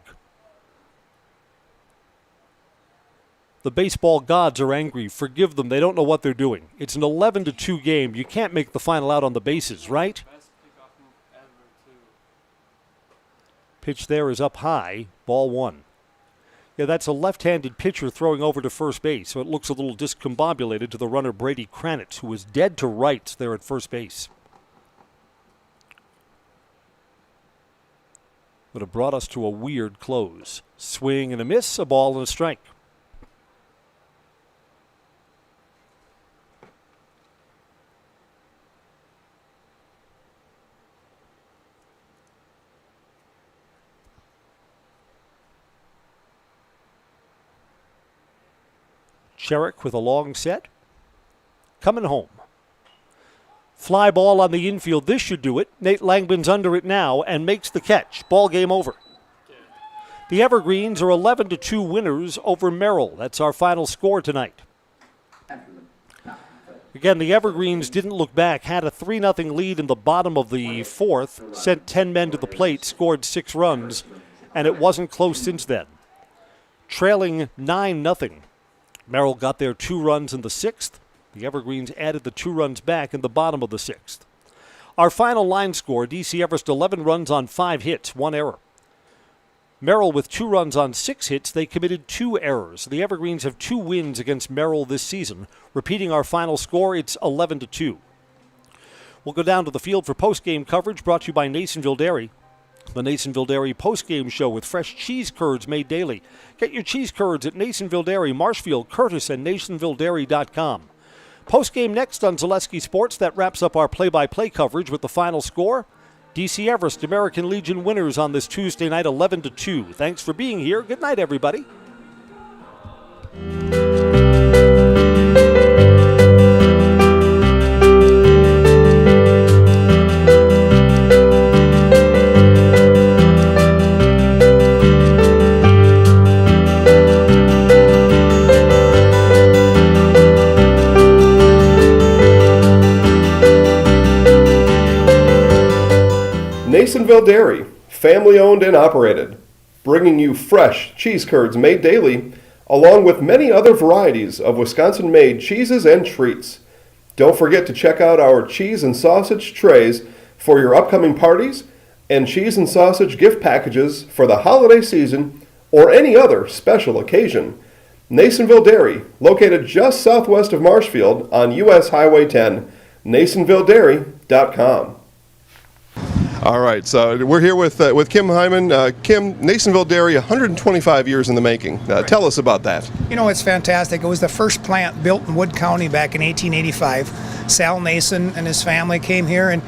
The baseball gods are angry. Forgive them. They don't know what they're doing. It's an 11-2 game. You can't make the final out on the bases, right? Pitch there is up high. Ball 1. Yeah, that's a left-handed pitcher throwing over to first base, so it looks a little discombobulated to the runner Brady Kranitz, who is dead to rights there at first base. Would have brought us to a weird close. Swing and a miss, a ball and a strike. Cherrick with a long set. Coming home. Fly ball on the infield. This should do it. Nate Langman's under it now and makes the catch. Ball game over. The Evergreens are 11-2 winners over Merrill. That's our final score tonight. Again, the Evergreens didn't look back, had a 3-0 lead in the bottom of the 4th, sent 10 men to the plate, scored 6 runs, and it wasn't close since then. Trailing 9-0. Merrill got their 2 runs in the 6th. The Evergreens added the 2 runs back in the bottom of the 6th. Our final line score, DC Everest 11 runs on 5 hits, 1 error. Merrill with 2 runs on 6 hits, they committed 2 errors. The Evergreens have 2 wins against Merrill this season. Repeating our final score, it's 11-2. We'll go down to the field for post-game coverage brought to you by Nasonville Dairy. The Nasonville Dairy post-game show with fresh cheese curds made daily. Get your cheese curds at Nasonville Dairy, Marshfield, Curtis, and NasonvilleDairy.com. Post-game next on Zaleski Sports. That wraps up our play-by-play coverage with the final score. DC Everest American Legion winners on this Tuesday night, 11-2. Thanks for being here. Good night, everybody. Nasonville Dairy, family owned and operated, bringing you fresh cheese curds made daily, along with many other varieties of Wisconsin-made cheeses and treats. Don't forget to check out our cheese and sausage trays for your upcoming parties and cheese and sausage gift packages for the holiday season or any other special occasion. Nasonville Dairy, located just southwest of Marshfield on US Highway 10, NasonvilleDairy.com. All right, so we're here with Kim Hyman. Kim, Nasonville Dairy, 125 years in the making. Tell us about that. You know, it's fantastic. It was the first plant built in Wood County back in 1885. Sal Nason and his family came here, and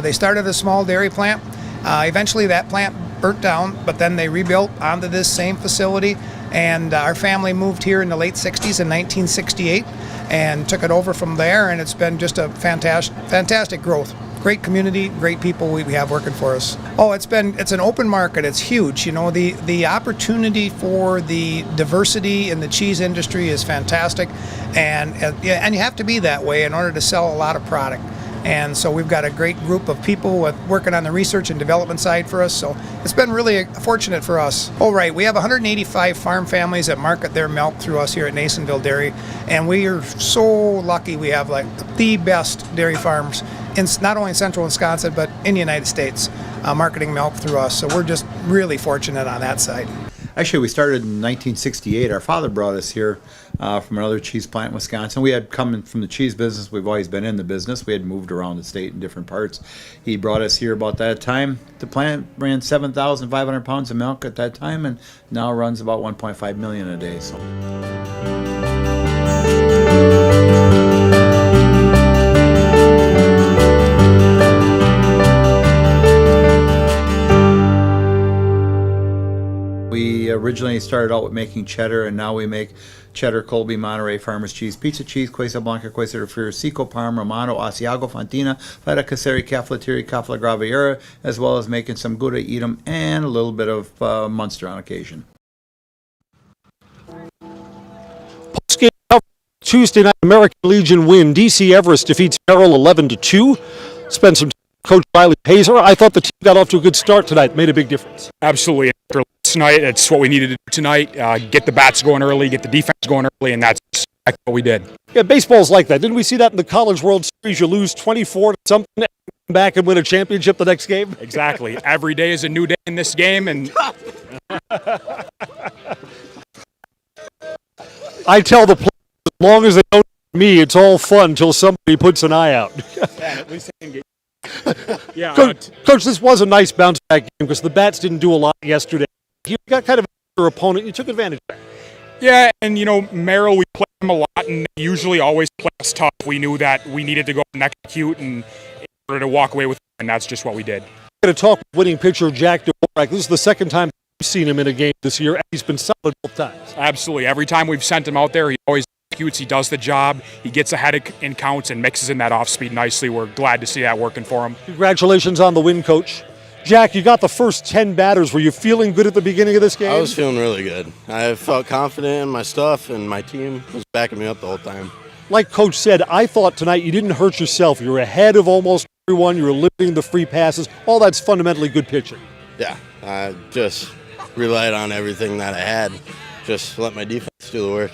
they started a small dairy plant. Eventually that plant burnt down, but then they rebuilt onto this same facility, and our family moved here in the late 60s in 1968 and took it over from there, and it's been just a fantastic growth. Great community, great people we have working for us. Oh, it's an open market. It's huge. You know, the opportunity for the diversity in the cheese industry is fantastic, and you have to be that way in order to sell a lot of product. And so we've got a great group of people working on the research and development side for us. So it's been really fortunate for us. Oh, right. We have 185 farm families that market their milk through us here at Nasonville Dairy. And we are so lucky we have like the best dairy farms in not only in central Wisconsin, but in the United States, marketing milk through us. So we're just really fortunate on that side. Actually, we started in 1968. Our father brought us here from another cheese plant in Wisconsin. We had come from the cheese business. We've always been in the business. We had moved around the state in different parts. He brought us here about that time. The plant ran 7,500 pounds of milk at that time, and now runs about 1.5 million a day. So. We originally originally started out with making cheddar, and now we make cheddar, Colby, Monterey, Farmers cheese, pizza cheese, Quesa Blanca, Quesa de Friar, Seco, Parm, Romano, Asiago, Fontina, Feta Caseri, Cafflettieri, Cafla Graviera, as well as making some Gouda Edam and a little bit of Munster on occasion. Postgame Tuesday night, American Legion win. DC Everest defeats Merrill 11-2. Spent some time with Coach Riley Hazer. I thought the team got off to a good start tonight. Made a big difference. Absolutely. After last night, it's what we needed to do tonight. Get the bats going early, get the defense going early, and that's exactly what we did. Yeah, baseball's like that. Didn't we see that in the College World Series? You lose 24-something and come back and win a championship the next game? Exactly. Every day is a new day in this game, and I tell the players, as long as they don't me, it's all fun until somebody puts an eye out. at least they can get. Yeah, Coach, this was a nice bounce back game because the bats didn't do a lot yesterday. You got kind of an opponent. You took advantage of that. Yeah, and Merrill, we play them a lot, and they usually always play us tough. We knew that we needed to go and execute in order to walk away with it, and that's just what we did. I'm going to talk with winning pitcher Jack Dvorak. This is the second time I've seen him in a game this year, and he's been solid both times. Absolutely. Every time we've sent him out there, he always executes. He does the job. He gets ahead in counts and mixes in that off speed nicely. We're glad to see that working for him. Congratulations on the win, Coach. Jack, you got the first 10 batters. Were you feeling good at the beginning of this game? I was feeling really good. I felt confident in my stuff, and my team was backing me up the whole time. Like Coach said, I thought tonight you didn't hurt yourself. You were ahead of almost everyone. You were limiting the free passes. All that's fundamentally good pitching. Yeah, I just relied on everything that I had. Just let my defense do the work.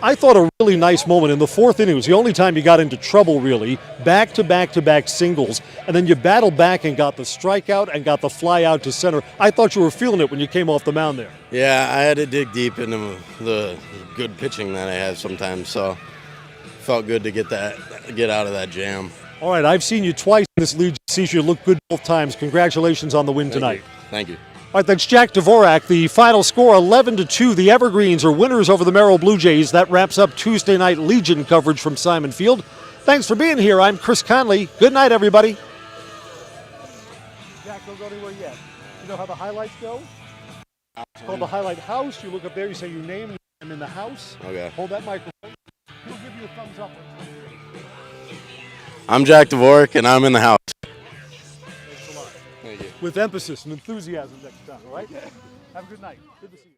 I thought a really nice moment in the fourth inning was the only time you got into trouble, really. Back-to-back-to-back singles, and then you battled back and got the strikeout and got the fly out to center. I thought you were feeling it when you came off the mound there. Yeah, I had to dig deep into the good pitching that I have sometimes, so felt good to get out of that jam. All right, I've seen you twice in this Legion season. You look good both times. Congratulations on the win tonight. Thank you. All right, that's Jack Dvorak. The final score, 11-2. The Evergreens are winners over the Merrill Blue Jays. That wraps up Tuesday night Legion coverage from Simon Field. Thanks for being here. I'm Chris Conley. Good night, everybody. Jack, don't go anywhere yet. You know how the highlights go? It's called the highlight house. You look up there, you say your name, I'm in the house. Okay. Hold that microphone. He'll give you a thumbs up. I'm Jack Dvorak, and I'm in the house. With emphasis and enthusiasm next time, all right? Have a good night. Good to see you.